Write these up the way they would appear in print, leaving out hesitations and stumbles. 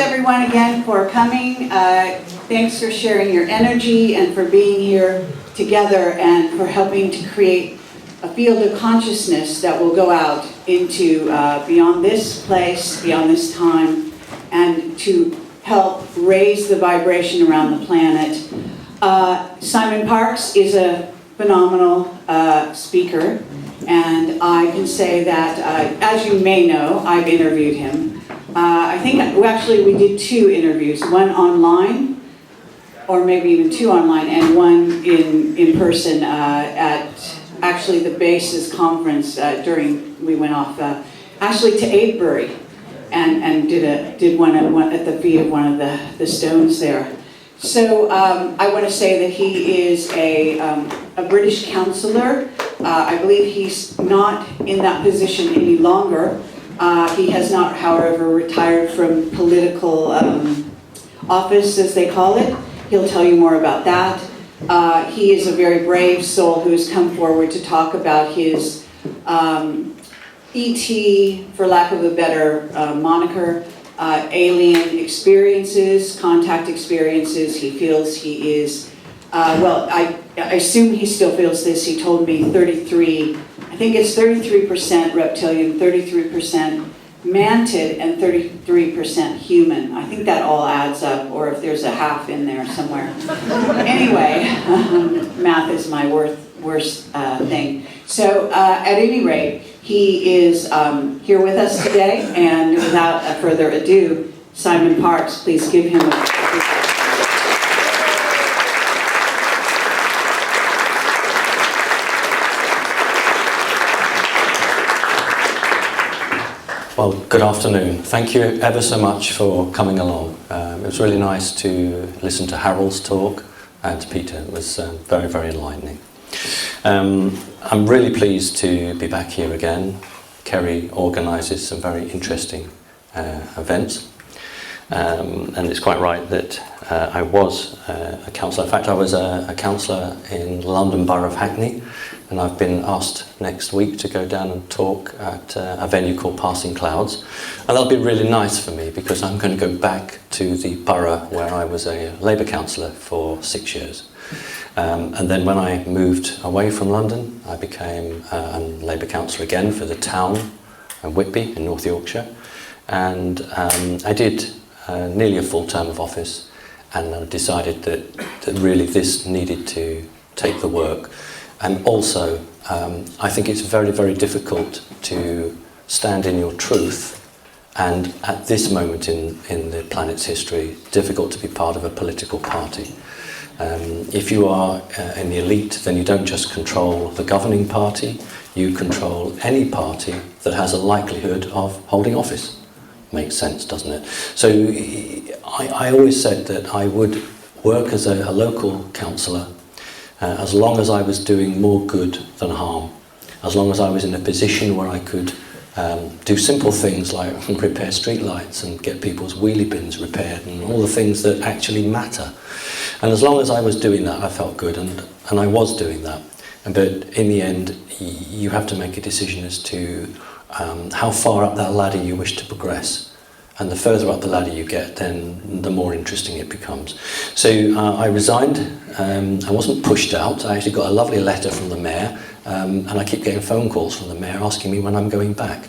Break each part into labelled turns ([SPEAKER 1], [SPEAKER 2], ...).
[SPEAKER 1] everyone again for coming. Thanks for sharing your energy and for being here together and for helping to create a field of consciousness that will go out into beyond this place, beyond this time, and to help raise the vibration around the planet. Simon Parkes is a phenomenal speaker, and I can say that, as you may know, I've interviewed him. I think actually we did 2 interviews, one online, or maybe even 2 online, and one in person at actually the BASES conference we went off actually to Avebury and did one at the feet of one of the stones there. So I want to say that he is a British councillor. I believe he's not in that position any longer. He has not, however, retired from political office, as they call it. He'll tell you more about that. He is a very brave soul who has come forward to talk about his ET, for lack of a better moniker, alien experiences, contact experiences. He feels he is, well, I assume he still feels this. He told me 33, I think it's 33% reptilian, 33% mantid, and 33% human. I think that all adds up, or if there's a half in there somewhere. Anyway, math is my worst thing. So at any rate, he is here with us today, and without further ado, Simon Parkes, please give him a...
[SPEAKER 2] Well, good afternoon. Thank you ever so much for coming along. It was really nice to listen to Harold's talk and to Peter. It was very, very enlightening. I'm really pleased to be back here again. Kerry organises some very interesting events. And it's quite right that I was a councillor. In fact, I was a councillor in London Borough of Hackney, and I've been asked next week to go down and talk at a venue called Passing Clouds. And that'll be really nice for me because I'm going to go back to the borough where I was a Labour councillor for 6 years. And then when I moved away from London, I became a Labour councillor again for the town of Whitby in North Yorkshire. And I did nearly a full term of office, and I decided that really this needed to take the work. And also, I think it's very, very difficult to stand in your truth, and at this moment in the planet's history, difficult to be part of a political party. If you are in the elite, then you don't just control the governing party, you control any party that has a likelihood of holding office. Makes sense, doesn't it? So I always said that I would work as a local councillor as long as I was doing more good than harm, as long as I was in a position where I could do simple things like repair street lights and get people's wheelie bins repaired and all the things that actually matter. And as long as I was doing that, I felt good, and I was doing that. But in the end, you have to make a decision as to how far up that ladder you wish to progress. And the further up the ladder you get, then the more interesting it becomes. So I resigned. I wasn't pushed out. I actually got a lovely letter from the mayor, and I keep getting phone calls from the mayor asking me when I'm going back.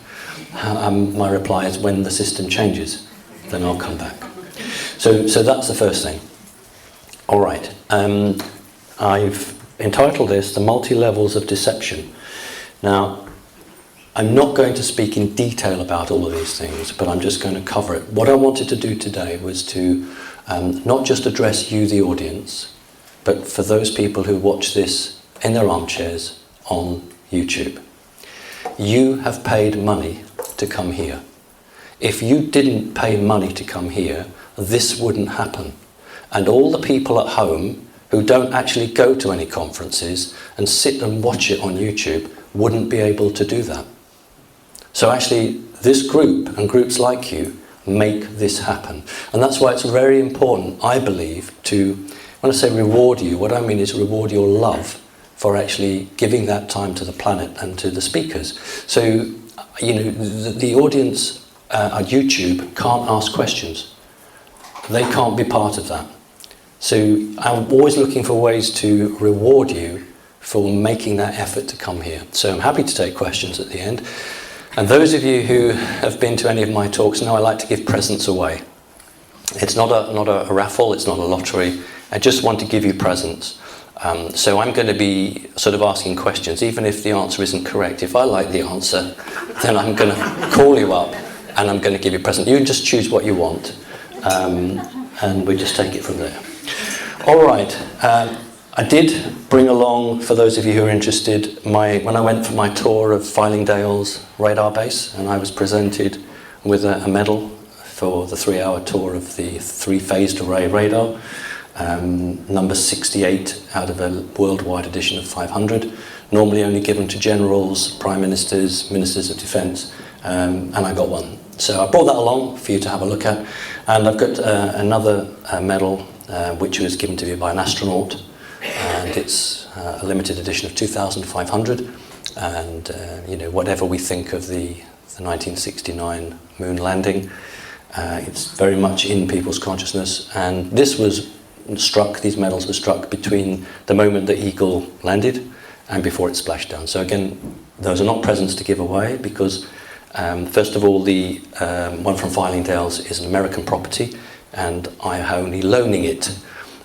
[SPEAKER 2] My reply is, when the system changes, then I'll come back. So that's the first thing. All right. I've entitled this The Multi-Levels of Deception. Now, I'm not going to speak in detail about all of these things, but I'm just going to cover it. What I wanted to do today was to not just address you, the audience, but for those people who watch this in their armchairs on YouTube. You have paid money to come here. If you didn't pay money to come here, this wouldn't happen. And all the people at home who don't actually go to any conferences and sit and watch it on YouTube wouldn't be able to do that. So actually, this group and groups like you make this happen. And that's why it's very important, I believe, to, when I say reward you, what I mean is reward your love for actually giving that time to the planet and to the speakers. So, you know, the audience at YouTube can't ask questions. they can't be part of that. So I'm always looking for ways to reward you for making that effort to come here. So I'm happy to take questions at the end. And those of you who have been to any of my talks know I like to give presents away. It's not a raffle, it's not a lottery. I just want to give you presents. So I'm going to be sort of asking questions, even if the answer isn't correct. If I like the answer, then I'm going to call you up and I'm going to give you a present. You just choose what you want, and we just take it from there. All right. I did bring along, for those of you who are interested, when I went for my tour of Fylingdale's radar base, and I was presented with a medal for the 3-hour tour of the 3-phased array radar, number 68 out of a worldwide edition of 500, normally only given to generals, prime ministers, ministers of defence, and I got one. So I brought that along for you to have a look at, and I've got another medal which was given to me by an astronaut, and it's a limited edition of 2,500, and whatever we think of the 1969 moon landing, it's very much in people's consciousness, and these medals were struck between the moment the Eagle landed and before it splashed down. So again, those are not presents to give away, because first of all, the one from Fylingdale's is an American property, and I'm only loaning it.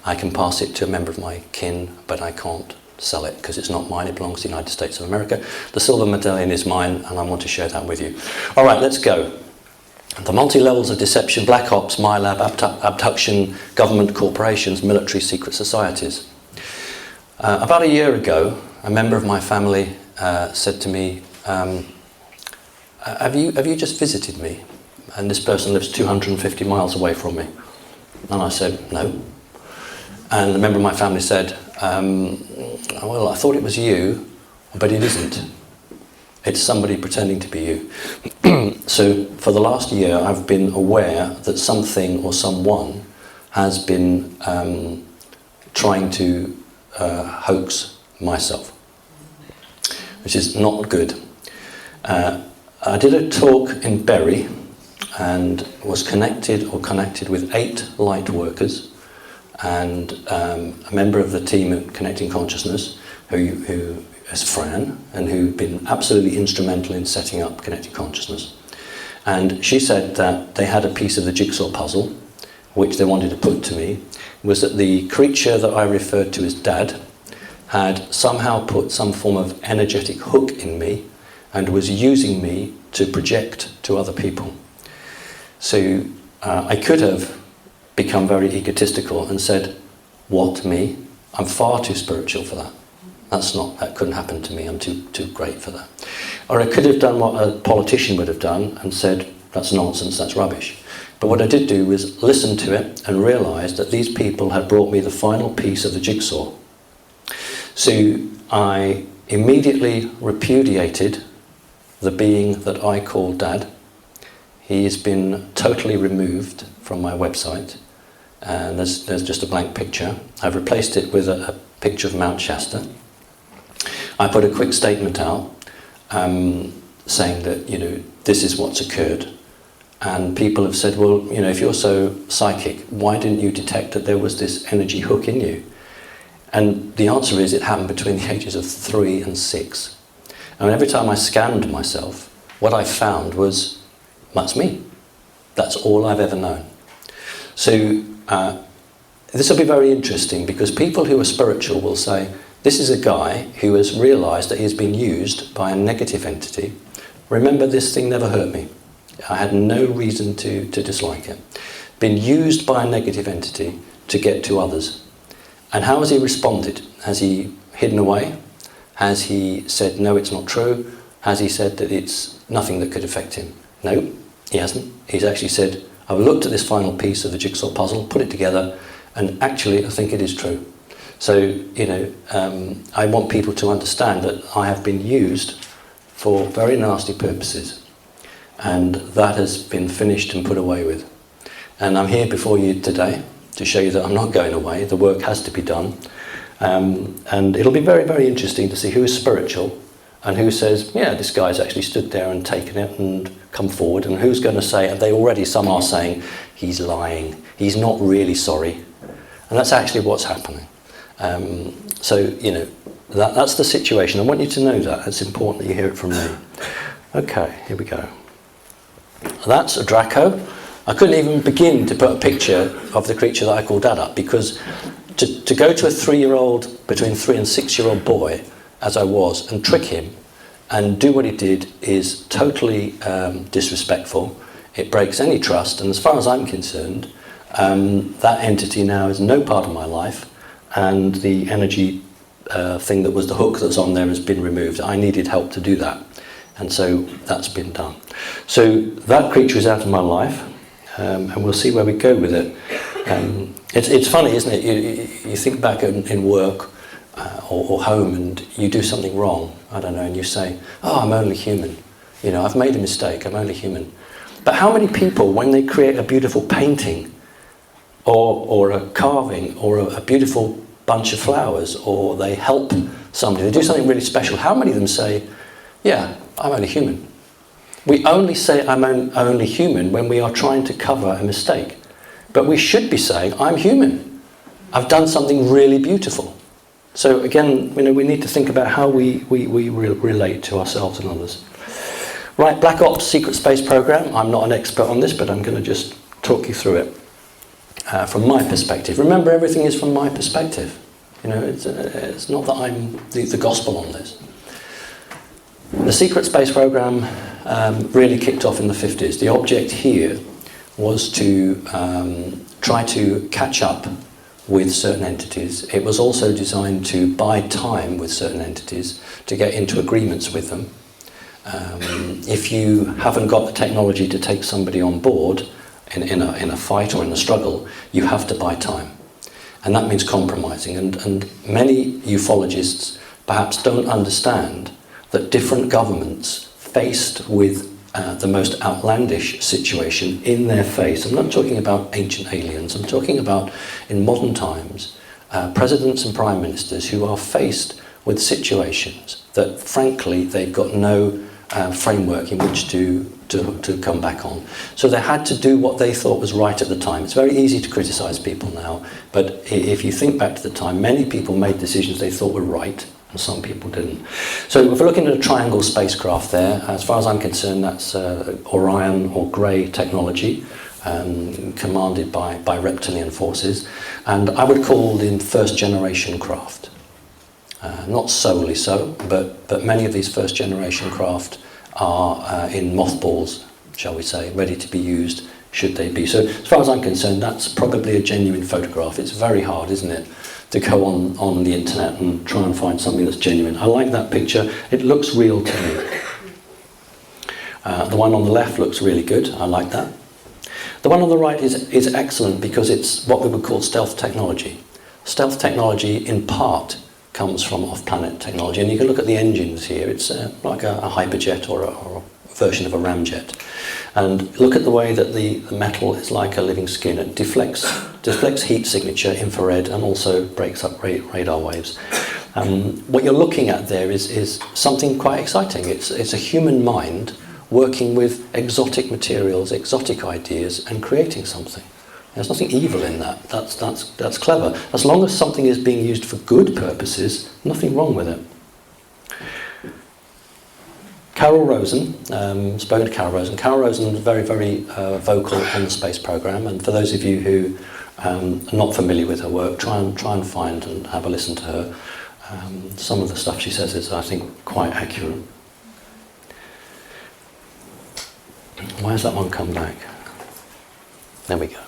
[SPEAKER 2] I can pass it to a member of my kin, but I can't sell it because it's not mine, it belongs to the United States of America. The silver medallion is mine, and I want to share that with you. All right, let's go. The multi-levels of deception: black ops, MyLab, abduction, government, corporations, military, secret societies. About a year ago, a member of my family said to me, have you just visited me? And this person lives 250 miles away from me. And I said, no. And a member of my family said, well, I thought it was you, but it isn't. It's somebody pretending to be you. So for the last year, I've been aware that something or someone has been trying to hoax myself, which is not good. I did a talk in Bury and was connected with 8 light workers and a member of the team at Connecting Consciousness who is Fran, and who'd been absolutely instrumental in setting up Connecting Consciousness. And she said that they had a piece of the jigsaw puzzle which they wanted to put to me, was that the creature that I referred to as Dad had somehow put some form of energetic hook in me and was using me to project to other people. So I could have become very egotistical and said, what, me? I'm far too spiritual for that. That couldn't happen to me, I'm too great for that. Or I could have done what a politician would have done and said, that's nonsense, that's rubbish. But what I did do was listen to it and realise that these people had brought me the final piece of the jigsaw. So I immediately repudiated the being that I call Dad. He has been totally removed from my website, and there's just a blank picture. I've replaced it with a picture of Mount Shasta. I put a quick statement out saying that, this is what's occurred. And people have said, well, if you're so psychic, why didn't you detect that there was this energy hook in you? And the answer is it happened between the ages of 3 and 6. And every time I scanned myself, what I found was, that's me. That's all I've ever known. So this will be very interesting, because people who are spiritual will say, this is a guy who has realised that he's been used by a negative entity. Remember, this thing never hurt me. I had no reason to dislike it. Been used by a negative entity to get to others. And how has he responded? Has he hidden away? Has he said, no, it's not true? Has he said that it's nothing that could affect him? No, he hasn't. He's actually said, I've looked at this final piece of the jigsaw puzzle, put it together, and actually I think it is true. So, I want people to understand that I have been used for very nasty purposes, and that has been finished and put away with. And I'm here before you today to show you that I'm not going away. The work has to be done. And it'll be very, very interesting to see who is spiritual And who says, yeah, this guy's actually stood there and taken it and come forward? And who's going to say, and some are saying, he's lying, he's not really sorry. And that's actually what's happening. So, you know, that's the situation. I want you to know that. It's important that you hear it from me. Okay, here we go. That's a Draco. I couldn't even begin to put a picture of the creature that I call Dad up, because to go to a 3-year-old, between 3 and 6-year-old boy, as I was, and trick him and do what he did is totally disrespectful. It breaks any trust, and as far as I'm concerned, that entity now is no part of my life, and the energy thing that was the hook that's on there has been removed. I needed help to do that, and so that's been done. So that creature is out of my life, and we'll see where we go with it. It's funny, isn't it? You think back in work or home, and you do something wrong, I don't know, and you say, oh, I'm only human. You know, I've made a mistake, I'm only human. But how many people, when they create a beautiful painting or a carving or a beautiful bunch of flowers, or they help somebody, they do something really special, how many of them say, yeah, I'm only human? We only say I'm only human when we are trying to cover a mistake. But we should be saying, I'm human. I've done something really beautiful. So again, you know, we need to think about how we relate to ourselves and others. Right, Black Ops Secret Space Program. I'm not an expert on this, but I'm going to just talk you through it from my perspective. Remember, everything is from my perspective. You know, it's not that I'm the gospel on this. The Secret Space Program really kicked off in the 50s. The object here was to try to catch up with certain entities. It was also designed to buy time with certain entities to get into agreements with them. If you haven't got the technology to take somebody on board in a fight or in a struggle, you have to buy time. And that means compromising. And many ufologists perhaps don't understand that different governments faced with the most outlandish situation in their face. I'm not talking about ancient aliens, I'm talking about, in modern times, presidents and prime ministers who are faced with situations that, frankly, they've got no framework in which to come back on. So they had to do what they thought was right at the time. It's very easy to criticise people now, but if you think back to the time, many people made decisions they thought were right, and some people didn't. So if we're looking at a triangle spacecraft there, as far as I'm concerned, that's Orion or Grey technology, commanded by reptilian forces, and I would call them first generation craft. Not solely so, but many of these first generation craft are in mothballs, shall we say, ready to be used should they be. So as far as I'm concerned, that's probably a genuine photograph. It's very hard, isn't it, to go on the internet and try and find something that's genuine. I like that picture. It looks real to me. The one on the left looks really good. I like that. The one on the right is excellent because it's what we would call stealth technology. Stealth technology, in part, comes from off-planet technology. And you can look at the engines here. It's like a hyperjet or a version of a ramjet. And look at the way that the metal is like a living skin. It deflects heat signature, infrared, and also breaks up radar waves. What you're looking at there is something quite exciting. It's a human mind working with exotic materials, exotic ideas, and creating something. There's nothing evil in that. That's clever. As long as something is being used for good purposes, nothing wrong with it. Carol Rosen, spoken to Carol Rosen. Carol Rosen was very, very vocal on the space program, and for those of you who are not familiar with her work, try and find and have a listen to her. Some of the stuff she says is, I think, quite accurate. Why has that one come back? There we go.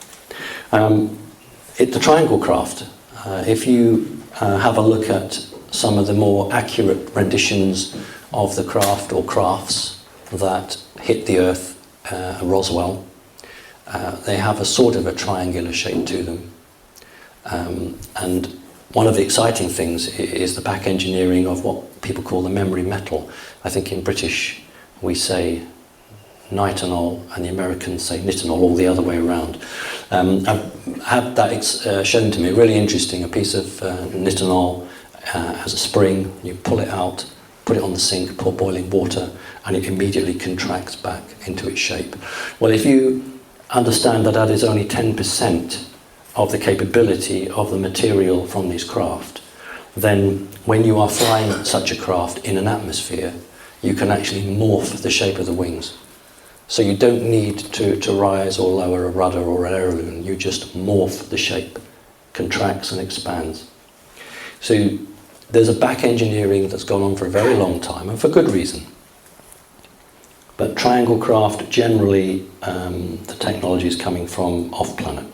[SPEAKER 2] The triangle craft. If you have a look at some of the more accurate renditions of the craft or crafts that hit the Earth, Roswell, they have a sort of a triangular shape to them. And one of the exciting things is the back engineering of what people call the memory metal. I think in British we say nitinol and the Americans say nitinol, all the other way around. I've had that shown to me, really interesting. A piece of nitinol has a spring, you pull it out, put it on the sink, pour boiling water, and it immediately contracts back into its shape. Well, if you understand that that is only 10% of the capability of the material from this craft, then when you are flying such a craft in an atmosphere, you can actually morph the shape of the wings. So you don't need to rise or lower a rudder or an aeroplane, you just morph the shape, contracts and expands. So there's a back engineering that's gone on for a very long time, and for good reason. But triangle craft, generally, the technology is coming from off-planet.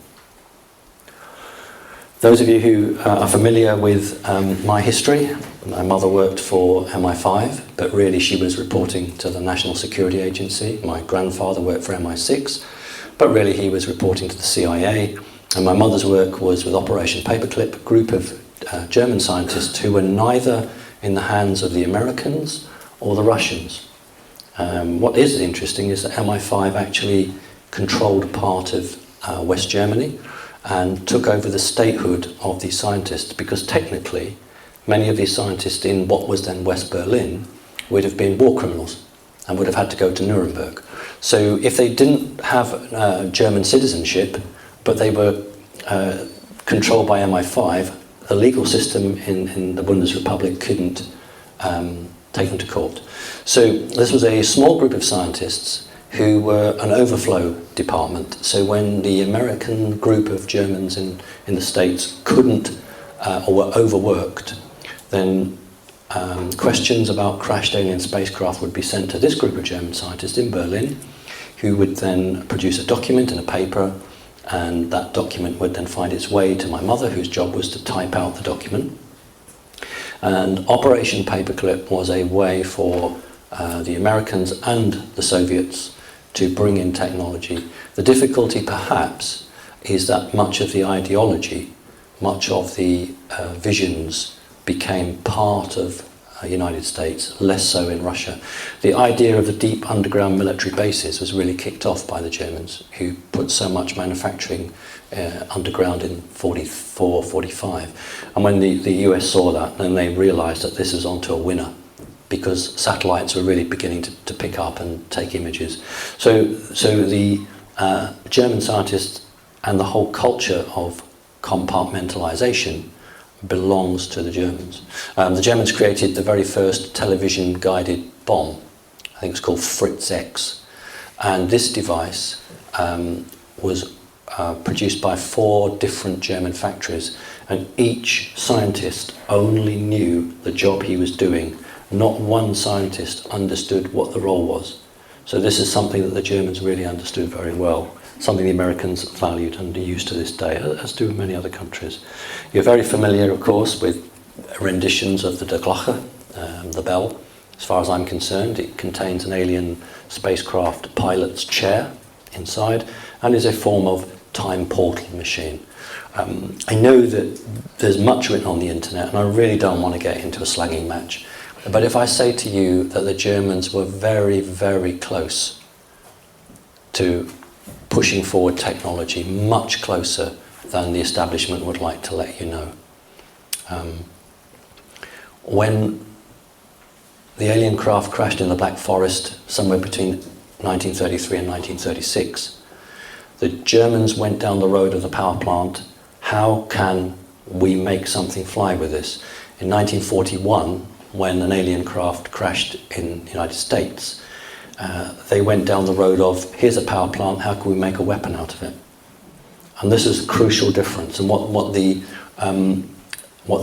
[SPEAKER 2] Those of you who are familiar with my history, my mother worked for MI5, but really she was reporting to the National Security Agency. My grandfather worked for MI6, but really he was reporting to the CIA. And my mother's work was with Operation Paperclip, a group of German scientists who were neither in the hands of the Americans or the Russians. What is interesting is that MI5 actually controlled part of West Germany and took over the statehood of these scientists, because technically many of these scientists in what was then West Berlin would have been war criminals and would have had to go to Nuremberg. So if they didn't have German citizenship, but they were controlled by MI5, the legal system in the Bundesrepublik couldn't take them to court. So this was a small group of scientists who were an overflow department. So when the American group of Germans in the States couldn't or were overworked, then questions about crashed alien spacecraft would be sent to this group of German scientists in Berlin, who would then produce a document and a paper, and that document would then find its way to my mother, whose job was to type out the document. And Operation Paperclip was a way for the Americans and the Soviets to bring in technology. The difficulty perhaps is that much of the ideology, much of the visions became part of the United States, less so in Russia. The idea of the deep underground military bases was really kicked off by the Germans, who put so much manufacturing underground in 44, 45. And when the US saw that, then they realized that this was onto a winner, because satellites were really beginning to pick up and take images. So the German scientists and the whole culture of compartmentalization belongs to the Germans. The Germans created the very first television-guided bomb. I think it's called Fritz X. And this device was produced by 4 different German factories, and each scientist only knew the job he was doing. Not one scientist understood what the role was. So this is something that the Germans really understood very well, something the Americans valued and use to this day, as do many other countries. You're very familiar, of course, with renditions of the De Glocke, the bell. As far as I'm concerned, it contains an alien spacecraft pilot's chair inside and is a form of time portal machine. I know that there's much written on the internet, and I really don't want to get into a slagging match. But if I say to you that the Germans were very, very close to pushing forward technology, much closer than the establishment would like to let you know. When the alien craft crashed in the Black Forest somewhere between 1933 and 1936, the Germans went down the road of the power plant. How can we make something fly with this? In 1941, when an alien craft crashed in the United States, they went down the road of, here's a power plant, how can we make a weapon out of it? And this is a crucial difference. And what the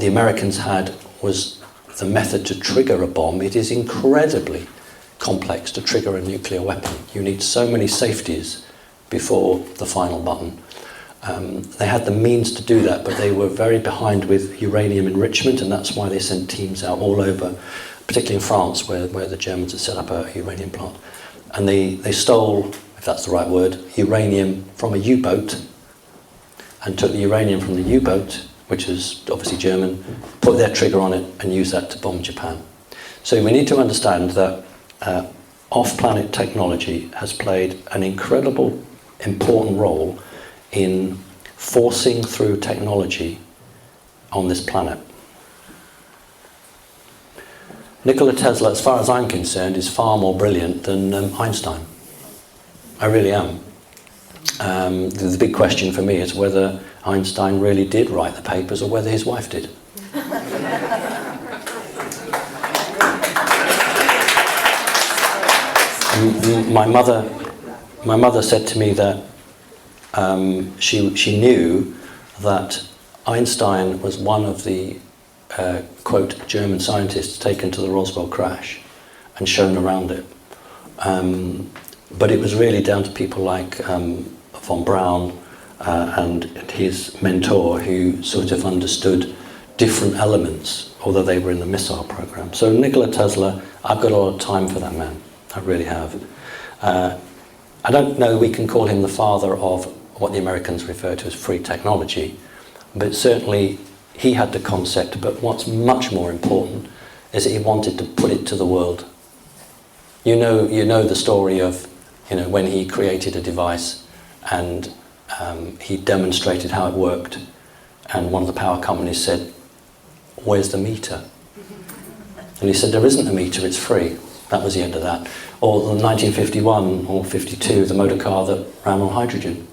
[SPEAKER 2] Americans had was the method to trigger a bomb. It is incredibly complex to trigger a nuclear weapon. You need so many safeties before the final button. They had the means to do that, but they were very behind with uranium enrichment, and that's why they sent teams out all over, particularly in France, where the Germans had set up a uranium plant. And they stole, if that's the right word, uranium from a U-boat, and took the uranium from the U-boat, which is obviously German, put their trigger on it and used that to bomb Japan. So we need to understand that off-planet technology has played an incredible, important role in forcing through technology on this planet. Nikola Tesla, as far as I'm concerned, is far more brilliant than Einstein. I really am. The big question for me is whether Einstein really did write the papers or whether his wife did. My mother said to me that she knew that Einstein was one of the quote German scientists taken to the Roswell crash and shown around it. But it was really down to people like von Braun and his mentor, who sort of understood different elements, although they were in the missile program. So Nikola Tesla, I've got a lot of time for that man. I really have. I don't know we can call him the father of what the Americans refer to as free technology, but certainly he had the concept. But what's much more important is that he wanted to put it to the world. You know the story of, when he created a device and he demonstrated how it worked, and one of the power companies said, "Where's the meter?" And he said, "There isn't a meter, it's free." That was the end of that. Or 1951 or 52, the motor car that ran on hydrogen.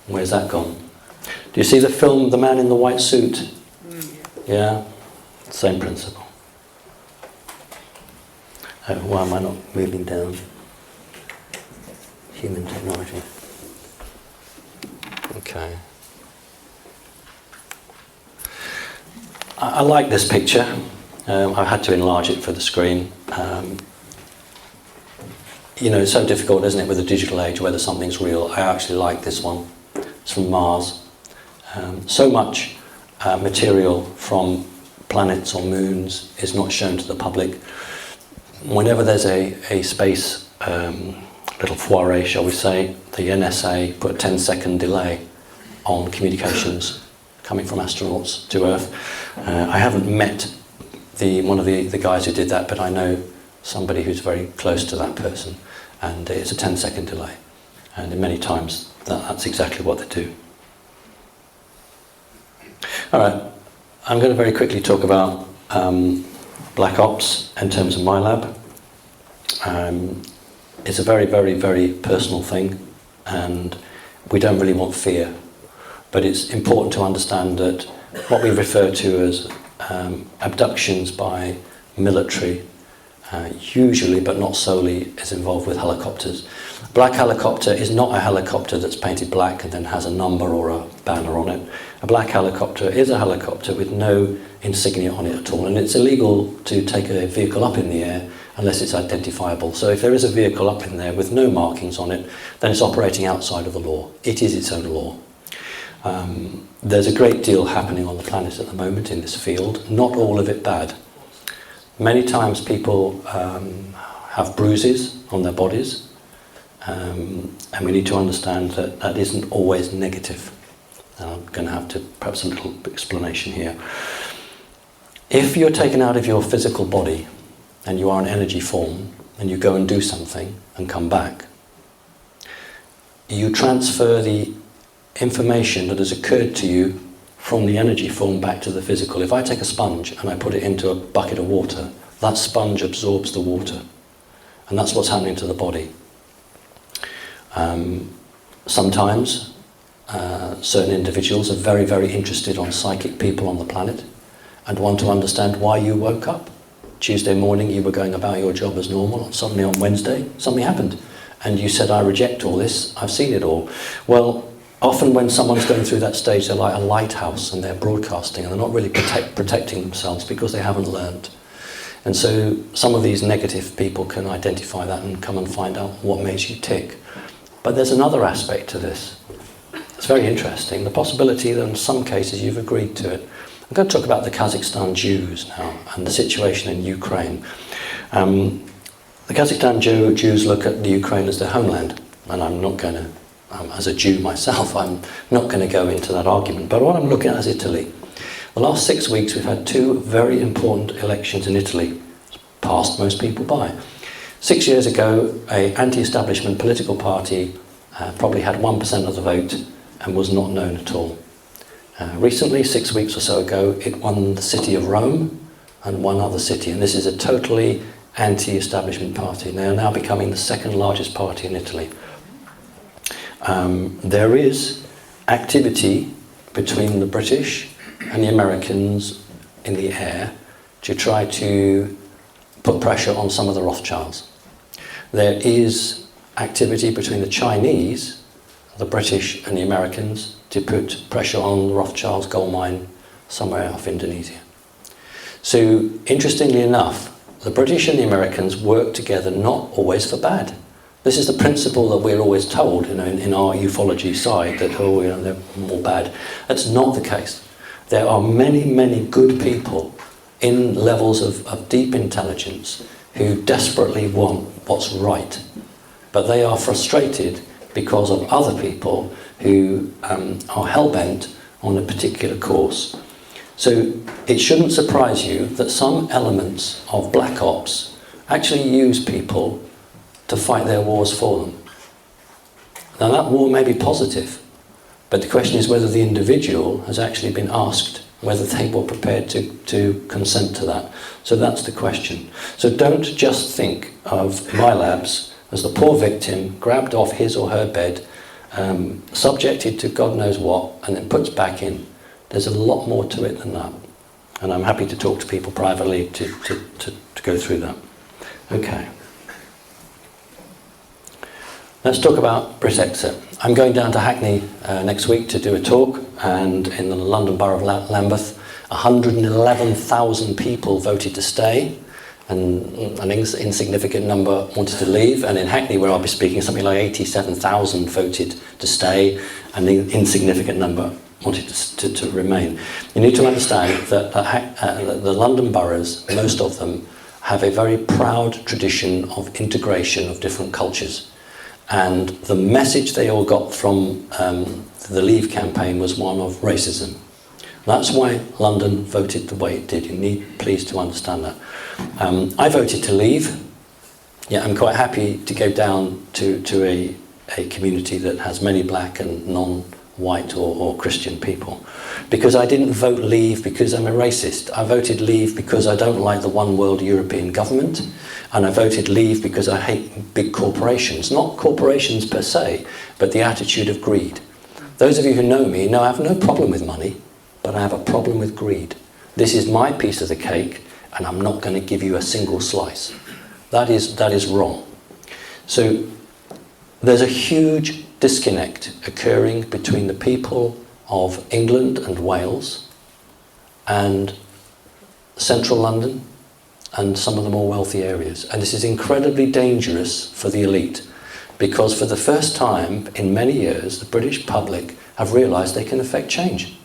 [SPEAKER 2] Where's that gone? Do you see the film The Man in the White Suit? Yeah, same principle. Why am I not moving down? Human technology. Okay. I like this picture. I had to enlarge it for the screen. It's so difficult, isn't it, with the digital age, whether something's real. I actually like this one. It's from Mars. So much material from planets or moons is not shown to the public. Whenever there's a space little foray, shall we say, the NSA put a 10-second delay on communications coming from astronauts to Earth. I haven't met one of the guys who did that, but I know somebody who's very close to that person, and it's a 10-second delay. And many times that's exactly what they do. All right, I'm going to very quickly talk about Black Ops in terms of my lab. It's a very, very, very personal thing, and we don't really want fear. But it's important to understand that what we refer to as abductions by military, usually but not solely, is involved with helicopters. A black helicopter is not a helicopter that's painted black and then has a number or a banner on it. A black helicopter is a helicopter with no insignia on it at all, and it's illegal to take a vehicle up in the air unless it's identifiable. So if there is a vehicle up in there with no markings on it, then it's operating outside of the law. It is its own law. There's a great deal happening on the planet at the moment in this field, not all of it bad. Many times people have bruises on their bodies, and we need to understand that that isn't always negative. I'm going to have to perhaps a little explanation here. If you're taken out of your physical body and you are an energy form and you go and do something and come back, you transfer the information that has occurred to you from the energy form back to the physical. If I take a sponge and I put it into a bucket of water, that sponge absorbs the water, and that's what's happening to the body. Sometimes certain individuals are very, very interested on psychic people on the planet and want to understand why you woke up. Tuesday morning you were going about your job as normal, and suddenly on Wednesday something happened and you said, "I reject all this, I've seen it all." Well, often when someone's going through that stage, they're like a lighthouse and they're broadcasting and they're not really protecting themselves because they haven't learned. And so some of these negative people can identify that and come and find out what makes you tick. But there's another aspect to this. It's very interesting. The possibility that in some cases you've agreed to it. I'm going to talk about the Kazakhstan Jews now and the situation in Ukraine. The Kazakhstan Jews look at the Ukraine as their homeland, and I'm not going to, as a Jew myself, I'm not going to go into that argument. But what I'm looking at is Italy. The last 6 weeks we've had two very important elections in Italy. It's passed most people by. 6 years ago, an anti-establishment political party probably had 1% of the vote and was not known at all. Recently, 6 weeks or so ago, it won the city of Rome and one other city, and this is a totally anti-establishment party. They are now becoming the second largest party in Italy. There is activity between the British and the Americans in the air to try to put pressure on some of the Rothschilds. There is activity between the Chinese, the British and the Americans to put pressure on the Rothschilds' gold mine somewhere off Indonesia. So, interestingly enough, the British and the Americans work together not always for bad. This is the principle that we're always told, in our ufology side, that they're more bad. That's not the case. There are many, many good people in levels of deep intelligence who desperately want what's right. But they are frustrated because of other people who are hell-bent on a particular course. So it shouldn't surprise you that some elements of Black Ops actually use people to fight their wars for them. Now that war may be positive, but the question is whether the individual has actually been asked whether they were prepared to consent to that. So that's the question. So don't just think of MyLabs as the poor victim grabbed off his or her bed, subjected to God knows what, and then puts back in. There's a lot more to it than that. And I'm happy to talk to people privately to go through that. Okay. Let's talk about Brexit. I'm going down to Hackney next week to do a talk, and in the London Borough of Lambeth, 111,000 people voted to stay, and an insignificant number wanted to leave. And in Hackney, where I'll be speaking, something like 87,000 voted to stay, and an insignificant number wanted to remain. You need to understand that the London boroughs, most of them, have a very proud tradition of integration of different cultures. And the message they all got from the Leave campaign was one of racism. That's why London voted the way it did. You need, please, to understand that. I voted to leave. Yeah, I'm quite happy to go down to a community that has many black and non-white or Christian people. Because I didn't vote leave because I'm a racist. I voted leave because I don't like the one world European government. And I voted leave because I hate big corporations. Not corporations per se, but the attitude of greed. Those of you who know me know I have no problem with money, but I have a problem with greed. This is my piece of the cake, and I'm not going to give you a single slice. That is wrong. So there's a huge disconnect occurring between the people of England and Wales and central London and some of the more wealthy areas. And this is incredibly dangerous for the elite, because for the first time in many years, the British public have realised they can affect change.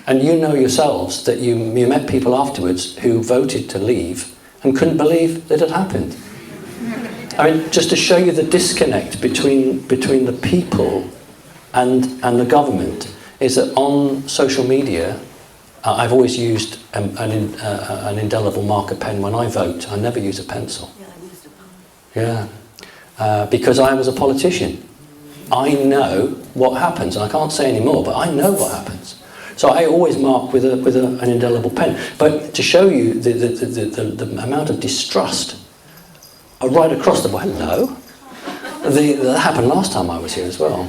[SPEAKER 2] And you know yourselves that you met people afterwards who voted to leave and couldn't believe that it happened. I mean, just to show you the disconnect between the people and the government, is that on social media, I've always used an indelible marker pen when I vote. I never use a pencil. Yeah, because I was a politician. I know what happens, and I can't say any more, but I know what happens. So I always mark with an indelible pen. But to show you the amount of distrust right across the board. Hello. That happened last time I was here as well.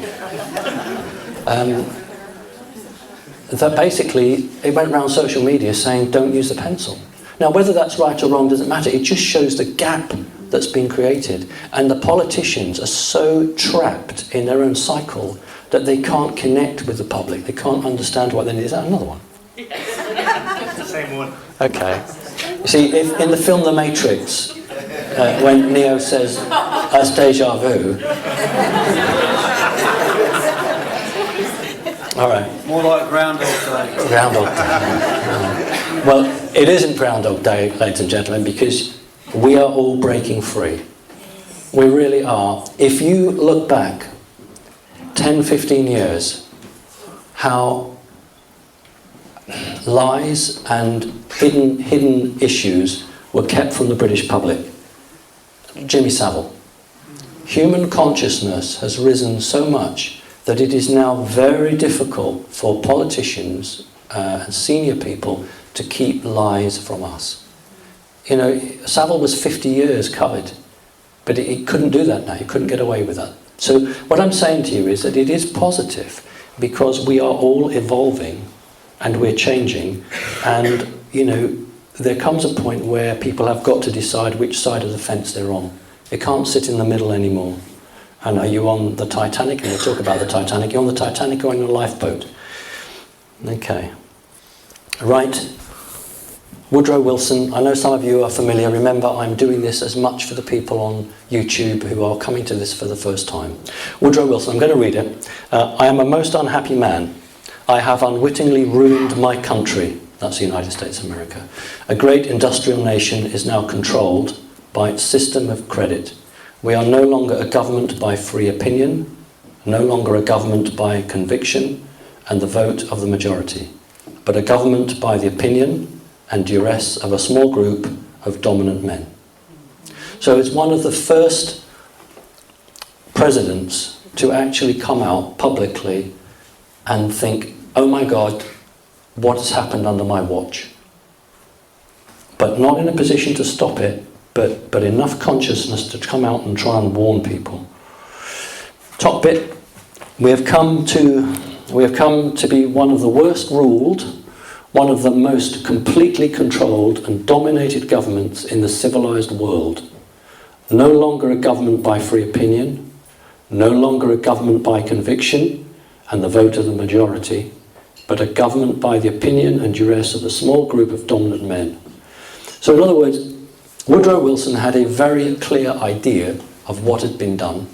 [SPEAKER 2] That basically, it went around social media saying, don't use the pencil. Now, whether that's right or wrong doesn't matter. It just shows the gap that's been created. And the politicians are so trapped in their own cycle that they can't connect with the public. They can't understand what they need. Is that another one?
[SPEAKER 3] It's the same one.
[SPEAKER 2] Okay. You see, if in the film The Matrix, when Neo says, that's deja vu. All right.
[SPEAKER 3] More like Groundhog Day.
[SPEAKER 2] Groundhog Day. Well, it isn't Groundhog Day, ladies and gentlemen, because we are all breaking free. We really are. If you look back 10, 15 years, how lies and hidden issues were kept from the British public. Jimmy Savile. Human consciousness has risen so much that it is now very difficult for politicians and senior people to keep lies from us. You know, Savile was 50 years covered, but he couldn't do that now. He couldn't get away with that. So what I'm saying to you is that it is positive because we are all evolving and we're changing, and you know, there comes a point where people have got to decide which side of the fence they're on. They can't sit in the middle anymore. And are you on the Titanic? And we'll talk about the Titanic. You're on the Titanic or on a lifeboat? Okay. Right. Woodrow Wilson. I know some of you are familiar. Remember, I'm doing this as much for the people on YouTube who are coming to this for the first time. Woodrow Wilson, I'm going to read it. I am a most unhappy man. I have unwittingly ruined my country. That's the United States of America. A great industrial nation is now controlled by its system of credit. We are no longer a government by free opinion, no longer a government by conviction and the vote of the majority, but a government by the opinion and duress of a small group of dominant men. So it's one of the first presidents to actually come out publicly and think, oh my God, what has happened under my watch? But not in a position to stop it, but enough consciousness to come out and try and warn people. Top bit, we have come to be one of the worst ruled, one of the most completely controlled and dominated governments in the civilized world. No longer a government by free opinion, no longer a government by conviction and the vote of the majority, but a government by the opinion and duress of a small group of dominant men. So in other words, Woodrow Wilson had a very clear idea of what had been done,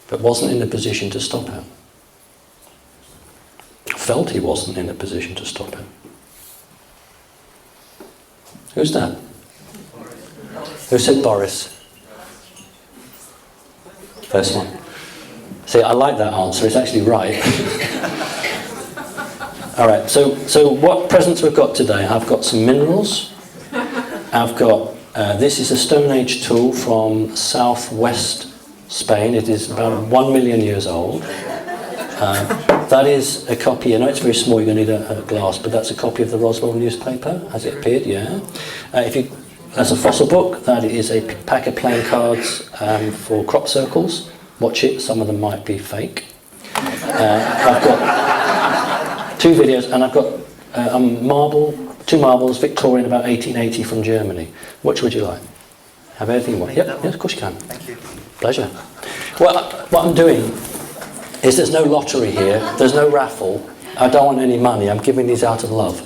[SPEAKER 2] but wasn't in a position to stop it. Felt he wasn't in a position to stop it. Who's that? Who said Boris? First one. See, I like that answer. It's actually right. All right. So what presents we've got today? I've got some minerals. I've got this is a Stone Age tool from southwest Spain. It is about 1 million years old. That is a copy. I know it's very small. You're going to need a glass, but that's a copy of the Roswell newspaper as it appeared. Yeah. That's a fossil book. That is a pack of playing cards for crop circles. Watch it. Some of them might be fake. I've got 2 videos, and I've got two marbles, Victorian, about 1880 from Germany. Which would you like? Have anything you want? Yep, yes, of course you can.
[SPEAKER 3] Thank you.
[SPEAKER 2] Pleasure. Well, what I'm doing is there's no lottery here, there's no raffle. I don't want any money, I'm giving these out of love.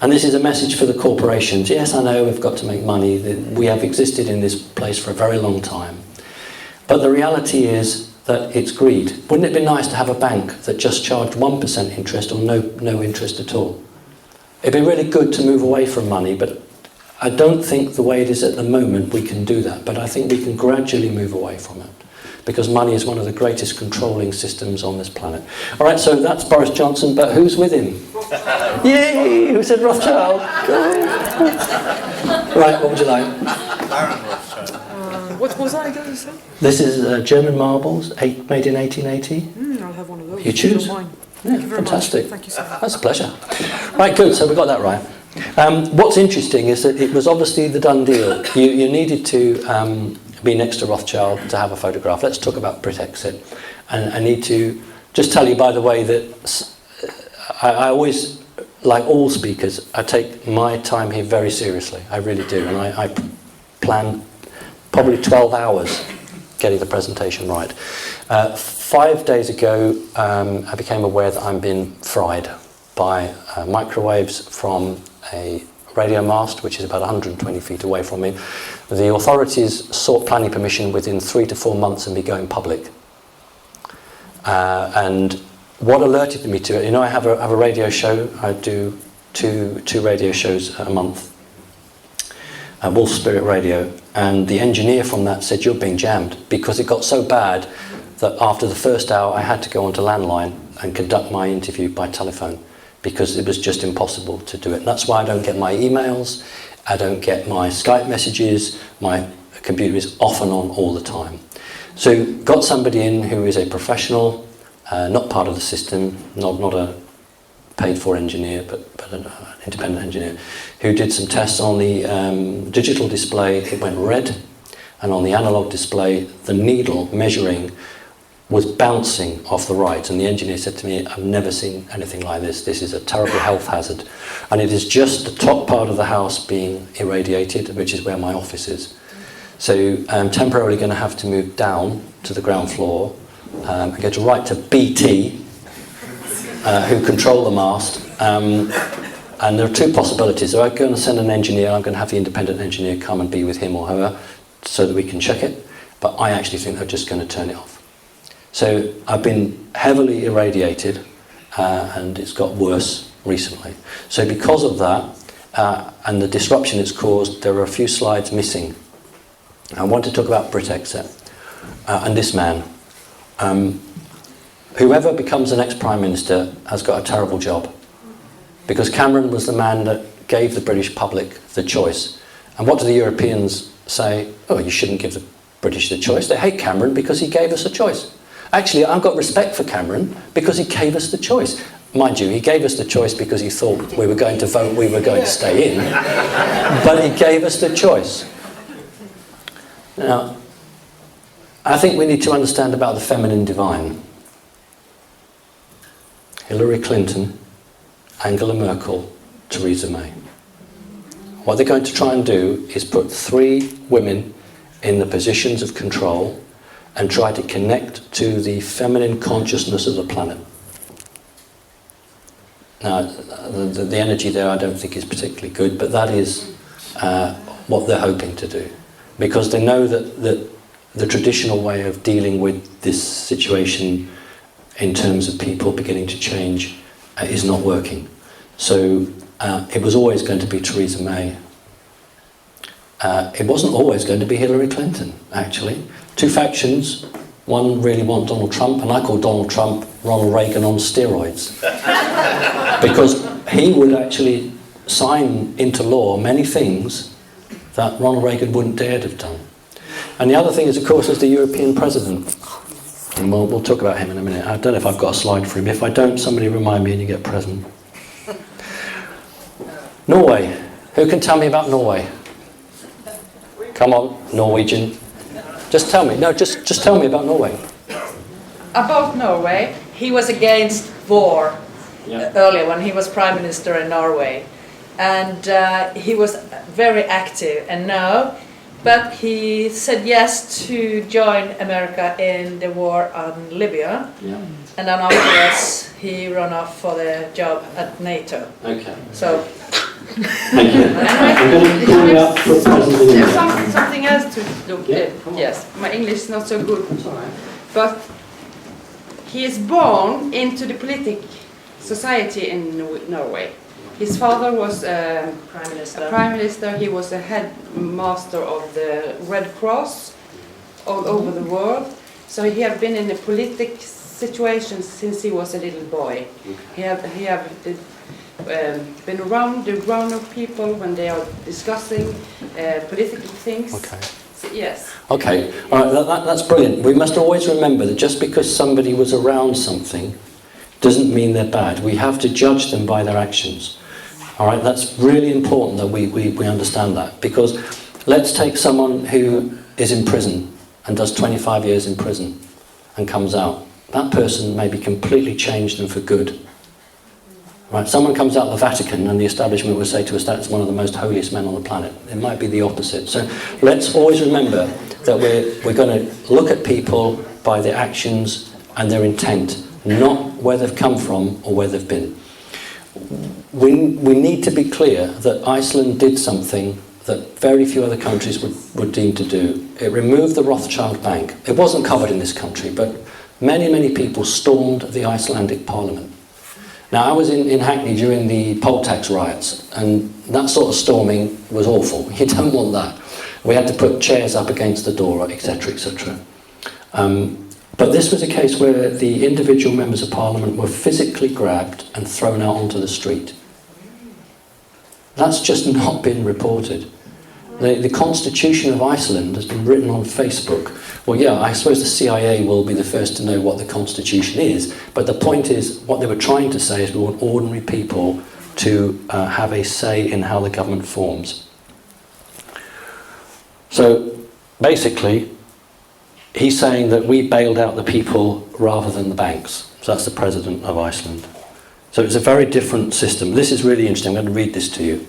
[SPEAKER 2] And this is a message for the corporations. Yes, I know we've got to make money. We have existed in this place for a very long time. But the reality is that it's greed. Wouldn't it be nice to have a bank that just charged 1% interest or no interest at all? It'd be really good to move away from money, but I don't think the way it is at the moment we can do that. But I think we can gradually move away from it, because money is one of the greatest controlling systems on this planet. All right, so that's Boris Johnson, but who's with him? Yay! Who said Rothschild? Right, what would you like?
[SPEAKER 3] Baron Rothschild.
[SPEAKER 4] What was that again, you said?
[SPEAKER 2] This is German marbles, made in 1880.
[SPEAKER 4] I'll have one of those.
[SPEAKER 2] You choose.
[SPEAKER 4] Don't mind.
[SPEAKER 2] Yeah,
[SPEAKER 4] Thank you very
[SPEAKER 2] fantastic.
[SPEAKER 4] much. Thank you so much.
[SPEAKER 2] That's a pleasure. Right, good, so we got that right. What's interesting is that it was obviously the done deal. You needed to be next to Rothschild to have a photograph. Let's talk about Brit Exit. And I need to just tell you, by the way, that I always, like all speakers, I take my time here very seriously. I really do. And I plan probably 12 hours getting the presentation right. 5 days ago, I became aware that I'm being fried by microwaves from a radio mast, which is about 120 feet away from me. The authorities sought planning permission within 3 to 4 months and be going public. And what alerted me to it, you know, I have a radio show. I do two radio shows a month. Wolf Spirit Radio, and the engineer from that said, you're being jammed, because it got so bad that after the first hour I had to go onto landline and conduct my interview by telephone, because it was just impossible to do it. And that's why I don't get my emails, I don't get my Skype messages, my computer is off and on all the time. So got somebody in who is a professional, not part of the system, not a paid-for engineer, but an independent engineer, who did some tests on the digital display. It went red, and on the analog display, the needle measuring was bouncing off the right, and the engineer said to me, I've never seen anything like this. This is a terrible health hazard. And it is just the top part of the house being irradiated, which is where my office is. So I'm temporarily going to have to move down to the ground floor and go to write to BT, who control the mast. And there are two possibilities. So I'm going to send an engineer, I'm going to have the independent engineer come and be with him or her so that we can check it. But I actually think they're just going to turn it off. So I've been heavily irradiated and it's got worse recently. So because of that and the disruption it's caused, there are a few slides missing. I want to talk about Brit Exit and this man. Whoever becomes the next Prime Minister has got a terrible job, because Cameron was the man that gave the British public the choice. And what do the Europeans say? Oh, you shouldn't give the British the choice. They hate Cameron because he gave us a choice. Actually, I've got respect for Cameron because he gave us the choice. Mind you, he gave us the choice because he thought we were going to vote, we were going to stay in. But he gave us the choice. Now, I think we need to understand about the feminine divine. Hillary Clinton, Angela Merkel, Theresa May. What they're going to try and do is put 3 women in the positions of control and try to connect to the feminine consciousness of the planet. Now, the energy there I don't think is particularly good, but that is what they're hoping to do. Because they know that the traditional way of dealing with this situation in terms of people beginning to change is not working. So it was always going to be Theresa May. It wasn't always going to be Hillary Clinton, actually. 2 factions, one really want Donald Trump, and I call Donald Trump Ronald Reagan on steroids. Because he would actually sign into law many things that Ronald Reagan wouldn't dare to have done. And the other thing is, of course, is the European president. And we'll talk about him in a minute. I don't know if I've got a slide for him. If I don't, somebody remind me and you get a present. Norway. Who can tell me about Norway? Come on, Norwegian. Just tell me. No, just tell me about Norway.
[SPEAKER 4] About Norway, he was against war earlier when he was Prime Minister in Norway. And he was very active, and now, but he said yes to join America in the war on Libya.
[SPEAKER 2] Yeah.
[SPEAKER 4] And then afterwards, he ran off for the job at NATO.
[SPEAKER 2] Okay.
[SPEAKER 4] So.
[SPEAKER 2] Thank you. I'm going to call you up for a present in
[SPEAKER 4] There's something else to look at. Yes, my English is not so good.
[SPEAKER 2] That's all right.
[SPEAKER 5] But he is born into the political society in Norway. His father was a prime minister. He was a headmaster of the Red Cross all over the world. So he have been in a political situation since he was a little boy. He have been around the grown-up people when they are discussing political things.
[SPEAKER 2] Okay.
[SPEAKER 5] So, yes.
[SPEAKER 2] Okay, all right, that's brilliant. We must always remember that just because somebody was around something doesn't mean they're bad. We have to judge them by their actions. All right, that's really important that we understand that. Because let's take someone who is in prison and does 25 years in prison and comes out. That person may be completely changed and for good. Right, someone comes out of the Vatican and the establishment would say to us that's one of the most holiest men on the planet. It might be the opposite. So let's always remember that we're going to look at people by their actions and their intent, not where they've come from or where they've been. We need to be clear that Iceland did something that very few other countries would deem to do. It removed the Rothschild Bank. It wasn't covered in this country, but many people stormed the Icelandic parliament. Now, I was in Hackney during the poll tax riots, and that sort of storming was awful. You don't want that. We had to put chairs up against the door, etc., etc. But this was a case where the individual members of parliament were physically grabbed and thrown out onto the street. That's just not been reported. The Constitution of Iceland has been written on Facebook. Well, yeah, I suppose the CIA will be the first to know what the Constitution is, but the point is, what they were trying to say is we want ordinary people to have a say in how the government forms. So, basically, he's saying that we bailed out the people rather than the banks. So that's the president of Iceland. So it's a very different system. This is really interesting. I'm going to read this to you.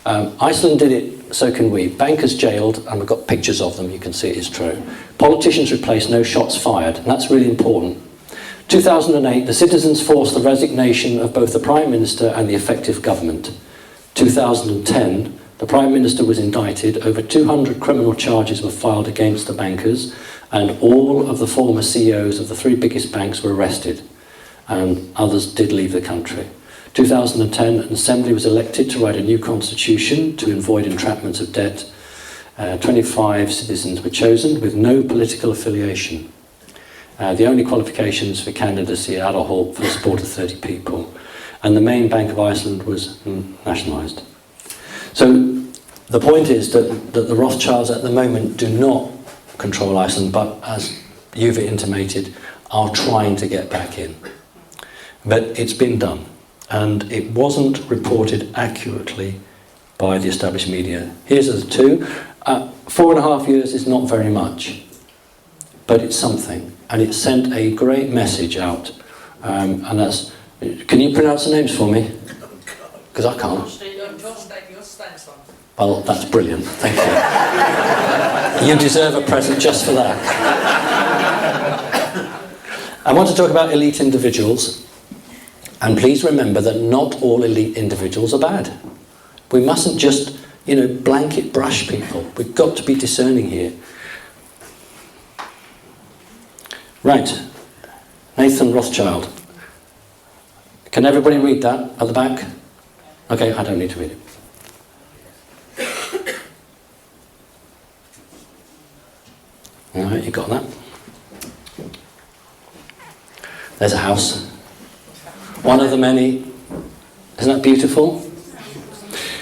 [SPEAKER 2] Iceland did it, so can we. Bankers jailed, and we've got pictures of them, you can see it is true. Politicians replaced, no shots fired, and that's really important. 2008, the citizens forced the resignation of both the Prime Minister and the effective government. 2010, the Prime Minister was indicted, over 200 criminal charges were filed against the bankers, and all of the former CEOs of the 3 biggest banks were arrested, and others did leave the country. 2010, an assembly was elected to write a new constitution to avoid entrapments of debt. 25 citizens were chosen with no political affiliation. The only qualifications for candidacy ad hoc for the support of 30 people. And the main Bank of Iceland was nationalised. So the point is that the Rothschilds at the moment do not control Iceland, but as you've intimated, are trying to get back in. But it's been done. And it wasn't reported accurately by the established media. Here's the 2. 4.5 years is not very much, but it's something. And it sent a great message out. And that's... Can you pronounce the names for me? Because I can't. Well, that's brilliant. Thank you. You deserve a present just for that. I want to talk about elite individuals. And please remember that not all elite individuals are bad. We mustn't just, blanket brush people. We've got to be discerning here. Right. Nathan Rothschild. Can everybody read that at the back? Okay, I don't need to read it. All right, you got that? There's a house. One of the many. Isn't that beautiful?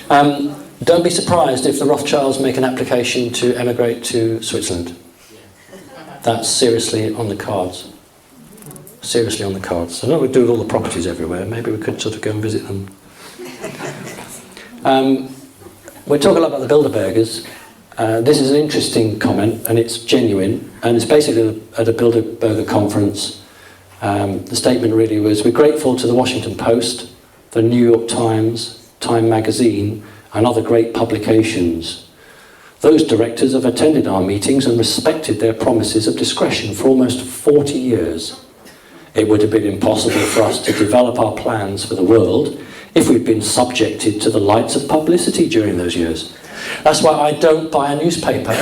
[SPEAKER 2] Don't be surprised if the Rothschilds make an application to emigrate to Switzerland. That's seriously on the cards. Seriously on the cards. I know we do with all the properties everywhere. Maybe we could sort of go and visit them. We're talking a lot about the Bilderbergers. This is an interesting comment, and it's genuine. And it's basically at a Bilderberger conference. The statement really was, we're grateful to the Washington Post, the New York Times, Time Magazine, and other great publications. Those directors have attended our meetings and respected their promises of discretion for almost 40 years. It would have been impossible for us to develop our plans for the world if we'd been subjected to the lights of publicity during those years. That's why I don't buy a newspaper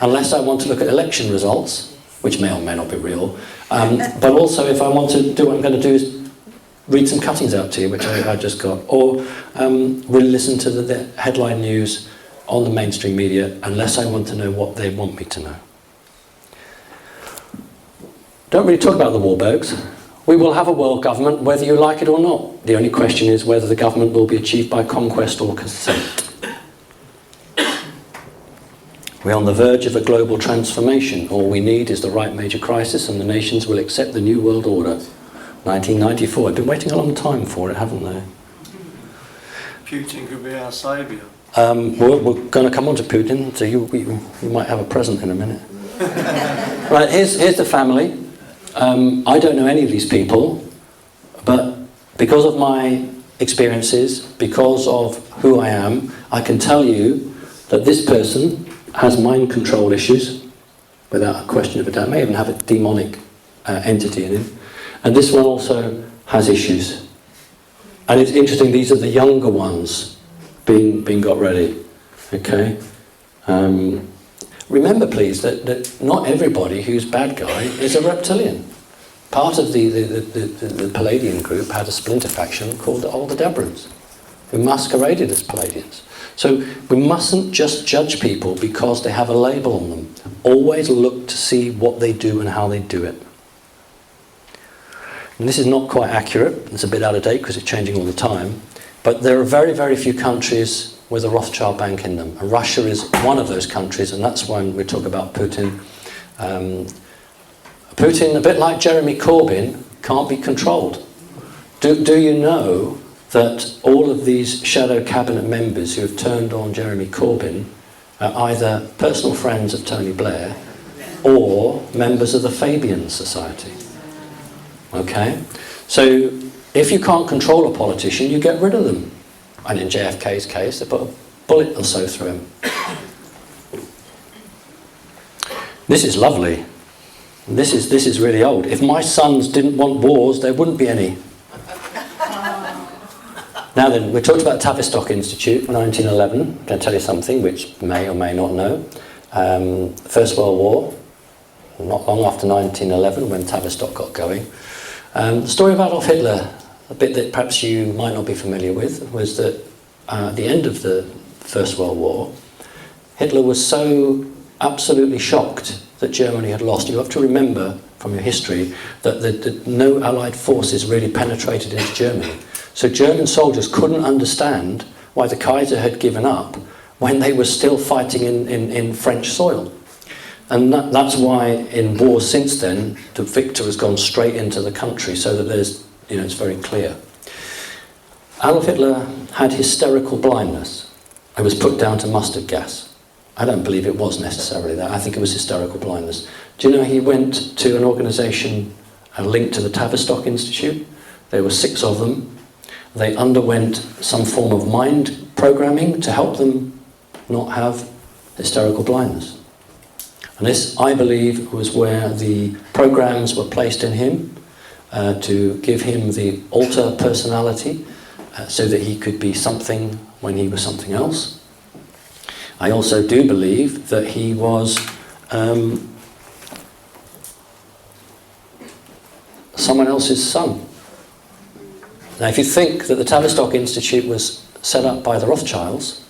[SPEAKER 2] unless I want to look at election results, which may or may not be real, but also if I want to do what I'm going to do is read some cuttings out to you, which I just got, or really listen to the headline news on the mainstream media unless I want to know what they want me to know. Don't really talk about the Warburgs. We will have a world government whether you like it or not. The only question is whether the government will be achieved by conquest or consent. We're on the verge of a global transformation. All we need is the right major crisis and the nations will accept the new world order. 1994. I've been waiting a long time for it, haven't they?
[SPEAKER 3] Putin could be our saviour.
[SPEAKER 2] We're going to come on to Putin, so you might have a present in a minute. Right, here's the family. I don't know any of these people, but because of my experiences, because of who I am, I can tell you that this person has mind control issues, without a question of a doubt. May even have a demonic entity in him. And this one also has issues. And it's interesting, these are the younger ones being got ready. Okay? Remember, please, that not everybody who's bad guy is a reptilian. Part of the Palladian group had a splinter faction called the Aldebaran's, who masqueraded as Palladians. So we mustn't just judge people because they have a label on them. Always look to see what they do and how they do it. And this is not quite accurate. It's a bit out of date because it's changing all the time. But there are very, very few countries with a Rothschild bank in them. And Russia is one of those countries, and that's when we talk about Putin. Putin, a bit like Jeremy Corbyn, can't be controlled. Do you know that all of these shadow cabinet members who have turned on Jeremy Corbyn are either personal friends of Tony Blair or members of the Fabian Society? Okay? So if you can't control a politician, you get rid of them. And in JFK's case, they put a bullet or so through him. This is lovely. This is really old. If my sons didn't want wars, there wouldn't be any. Now then, we talked about Tavistock Institute, 1911. I'm going to tell you something which you may or may not know. First World War, not long after 1911 when Tavistock got going. The story of Adolf Hitler, a bit that perhaps you might not be familiar with, was that at the end of the First World War, Hitler was so absolutely shocked that Germany had lost. You have to remember from your history that no Allied forces really penetrated into Germany. So German soldiers couldn't understand why the Kaiser had given up when they were still fighting in French soil. And that's why in wars since then, the victor has gone straight into the country so that there's, it's very clear. Adolf Hitler had hysterical blindness. It was put down to mustard gas. I don't believe it was necessarily that. I think it was hysterical blindness. Do you know he went to an organisation linked to the Tavistock Institute? There were 6 of them. They underwent some form of mind programming to help them not have hysterical blindness. And this, I believe, was where the programs were placed in him to give him the alter personality so that he could be something when he was something else. I also do believe that he was someone else's son. Now, if you think that the Tavistock Institute was set up by the Rothschilds,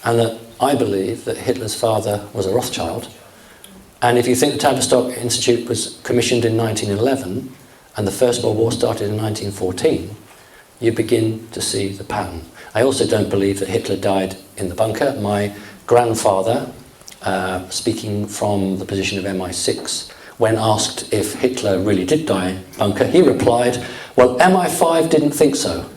[SPEAKER 2] and that I believe that Hitler's father was a Rothschild, and if you think the Tavistock Institute was commissioned in 1911, and the First World War started in 1914, you begin to see the pattern. I also don't believe that Hitler died in the bunker. My grandfather, speaking from the position of MI6, when asked if Hitler really did die in the bunker, he replied, well, MI5 didn't think so.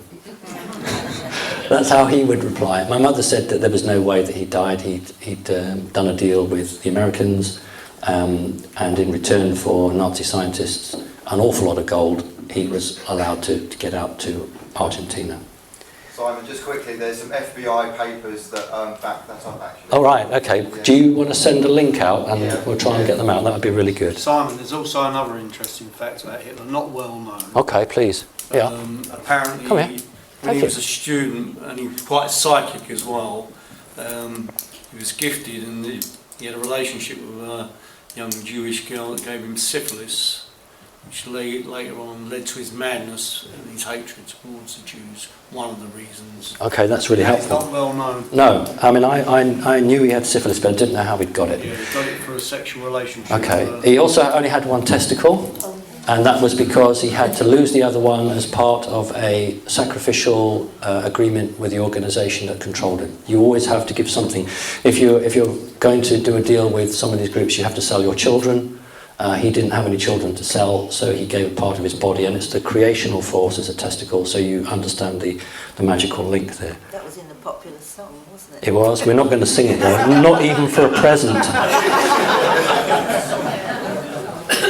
[SPEAKER 2] That's how he would reply. My mother said that there was no way that he died. He'd done a deal with the Americans, and in return for Nazi scientists, an awful lot of gold, he was allowed to get out to Argentina.
[SPEAKER 6] Simon, just quickly, there's some FBI papers that back that up actually.
[SPEAKER 2] Oh right, okay.
[SPEAKER 6] Yeah.
[SPEAKER 2] Do you want to send a link out and we'll try and get them out? That would be really good.
[SPEAKER 3] Simon, there's also another interesting fact about Hitler, not well known.
[SPEAKER 2] Okay, please. Yeah.
[SPEAKER 3] Apparently,
[SPEAKER 2] Come here.
[SPEAKER 3] when he was a student, and he was quite psychic as well, he was gifted, and he had a relationship with a young Jewish girl that gave him syphilis, which later on led to his madness and his hatred towards the Jews. One of the reasons.
[SPEAKER 2] Okay, that's really
[SPEAKER 3] It's
[SPEAKER 2] helpful.
[SPEAKER 3] not well known.
[SPEAKER 2] No, I mean, I knew he had syphilis, but I didn't know how he'd got it.
[SPEAKER 3] Yeah, he got it through a sexual relationship.
[SPEAKER 2] Okay. He also only had one testicle, and that was because he had to lose the other one as part of a sacrificial agreement with the organisation that controlled him. You always have to give something. If you're going to do a deal with some of these groups, you have to sell your children. He didn't have any children to sell, so he gave a part of his body, and it's the creational force as a testicle, so you understand the magical link there.
[SPEAKER 7] That was in the popular song, wasn't
[SPEAKER 2] It was. We're not going to sing it though, not even for a present.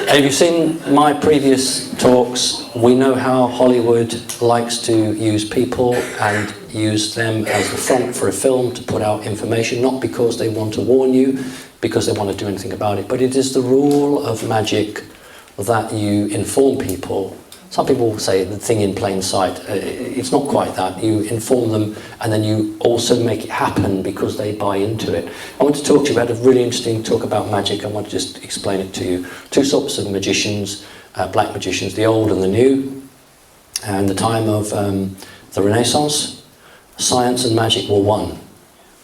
[SPEAKER 2] Have you seen my previous talks? We know how Hollywood likes to use people and use them as the front for a film to put out information, not because they want to warn you, because they want to do anything about it, but it is the rule of magic that you inform people. Some people will say the thing in plain sight. It's not quite that. You inform them and then you also make it happen because they buy into it. I want to talk to you about a really interesting talk about magic. I want to just explain it to you. 2 sorts of magicians, black magicians, the old and the new. And the time of the Renaissance, science and magic were one.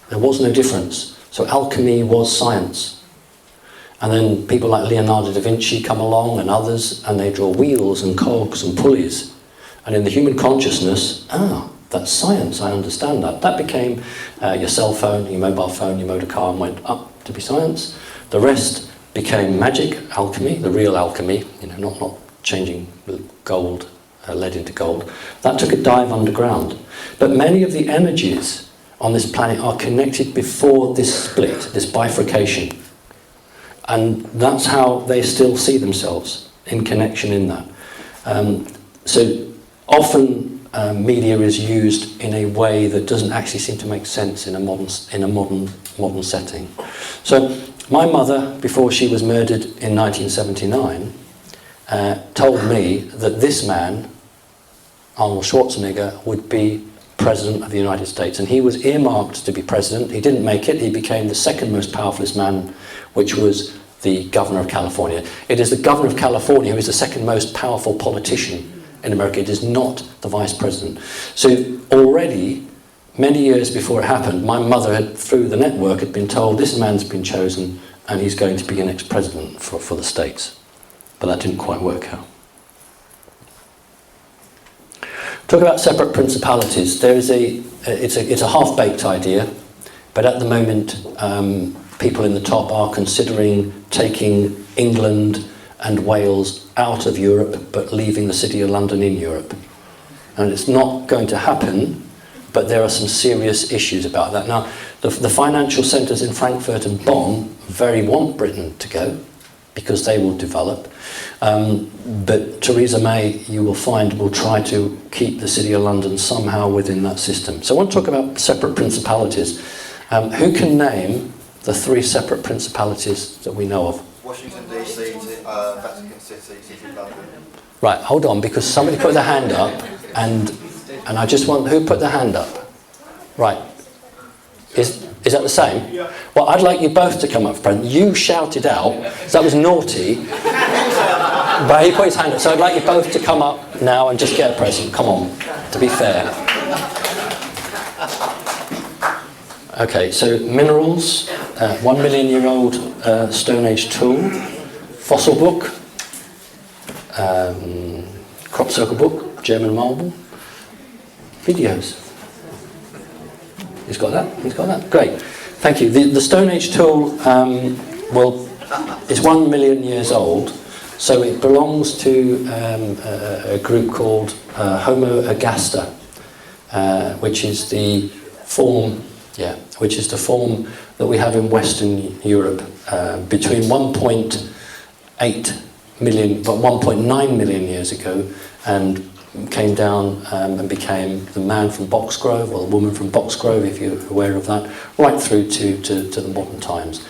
[SPEAKER 2] There was no difference. So alchemy was science. And then people like Leonardo da Vinci come along and others, and they draw wheels and cogs and pulleys. And in the human consciousness, that's science, I understand that. That became your cell phone, your mobile phone, your motor car, and went up to be science. The rest became magic, alchemy, the real alchemy, not changing gold, lead into gold. That took a dive underground. But many of the energies on this planet are connected before this split, this bifurcation. And that's how they still see themselves, in connection in that. So often media is used in a way that doesn't actually seem to make sense in a modern setting. So my mother, before she was murdered in 1979, told me that this man, Arnold Schwarzenegger, would be President of the United States, and he was earmarked to be president. He didn't make it. He became the second most powerful man, which was the governor of California. It is the governor of California who is the second most powerful politician in America. It is not the vice president. So already, many years before it happened, my mother had, through the network, had been told this man's been chosen and he's going to be the next president for the States. But that didn't quite work out. Talk about separate principalities. There is it's a half-baked idea, but at the moment, people in the top are considering taking England and Wales out of Europe, but leaving the City of London in Europe. And it's not going to happen, but there are some serious issues about that. Now, the financial centres in Frankfurt and Bonn very want Britain to go, because they will develop. But Theresa May, you will find, will try to keep the City of London somehow within that system. So I want to talk about separate principalities. Who can name the 3 separate principalities that we know of?
[SPEAKER 6] Washington DC, Vatican City, City of London.
[SPEAKER 2] Right, hold on, because somebody put their hand up, and I just want, who put their hand up? Right. Is that the same? Yeah. Well, I'd like you both to come up front. You shouted out, so that was naughty. But he put his hand up, so I'd like you both to come up now and just get a present. Come on, to be fair. Okay, so minerals, 1 million year old Stone Age tool, fossil book, crop circle book, German marble, videos. He's got that? He's got that? Great. Thank you. The Stone Age tool is 1 million years old, so it belongs to a group called Homo ergaster, which is the form that we have in Western Europe between 1.8 million, but 1.9 million years ago, and came down and became the man from Boxgrove, or the woman from Boxgrove, if you're aware of that, right through to the modern times.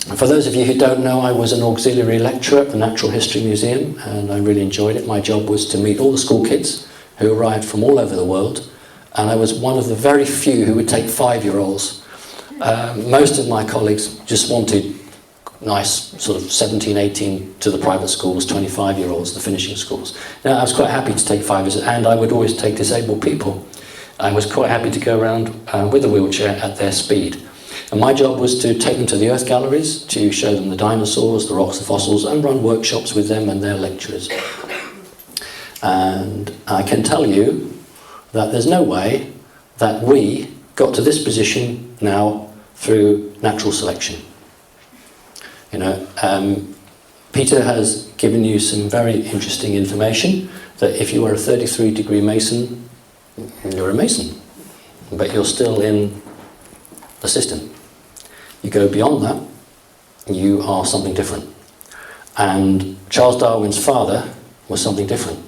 [SPEAKER 2] And for those of you who don't know, I was an auxiliary lecturer at the Natural History Museum, and I really enjoyed it. My job was to meet all the school kids who arrived from all over the world, and I was one of the very few who would take 5-year-olds. Most of my colleagues just wanted nice sort of 17, 18 to the private schools, 25-year-olds, the finishing schools. Now, I was quite happy to take 5-years, and I would always take disabled people. I was quite happy to go around with a wheelchair at their speed. And my job was to take them to the Earth galleries, to show them the dinosaurs, the rocks, the fossils, and run workshops with them and their lecturers. And I can tell you that there's no way that we got to this position now through natural selection. You know, Peter has given you some very interesting information that if you are a 33-degree Mason, you're a Mason, but you're still in the system. You go beyond that, you are something different. And Charles Darwin's father was something different.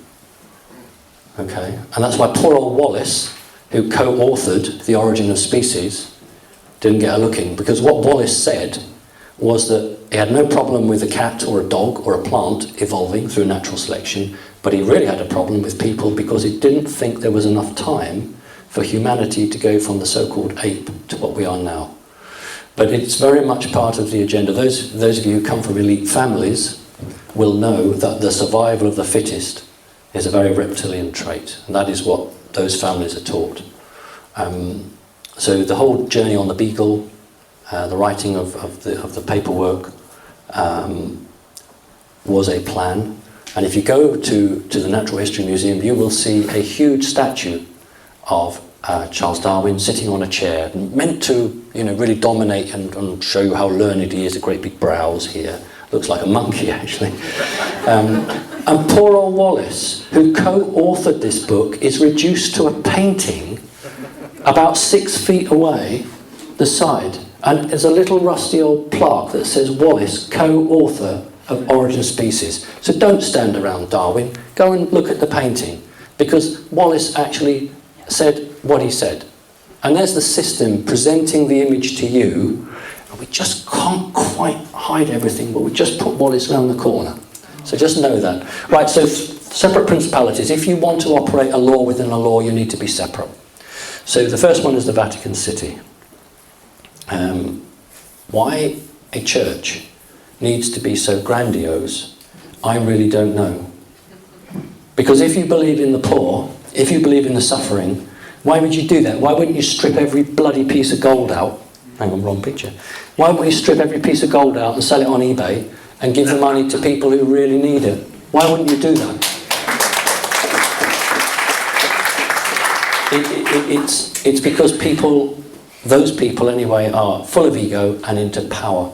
[SPEAKER 2] Okay, and that's why poor old Wallace, who co-authored The Origin of Species, didn't get a look in, because what Wallace said was that he had no problem with a cat or a dog or a plant evolving through natural selection, but he really had a problem with people because he didn't think there was enough time for humanity to go from the so-called ape to what we are now. But it's very much part of the agenda. Those of you who come from elite families will know that the survival of the fittest is a very reptilian trait, and that is what those families are taught. So the whole journey on the Beagle, the writing of the paperwork was a plan. And if you go to the Natural History Museum, you will see a huge statue of Charles Darwin sitting on a chair, meant to, really dominate and show you how learned he is. A great big brows here, looks like a monkey actually. And poor old Wallace, who co-authored this book, is reduced to a painting about 6 feet away, the side, and there's a little rusty old plaque that says Wallace, co-author of Origin of Species. So don't stand around Darwin, go and look at the painting, because Wallace actually said what he said. And there's the system presenting the image to you, and we just can't quite hide everything, but we just put Wallace around the corner. So just know that. Right, so separate principalities. If you want to operate a law within a law, you need to be separate. So the first one is the Vatican City. Why a church needs to be so grandiose, I really don't know. Because if you believe in the poor, if you believe in the suffering, why would you do that? Why wouldn't you strip every bloody piece of gold out? Hang on, wrong picture. Why wouldn't you strip every piece of gold out and sell it on eBay and give the money to people who really need it? Why wouldn't you do that? It's because people, those people anyway, are full of ego and into power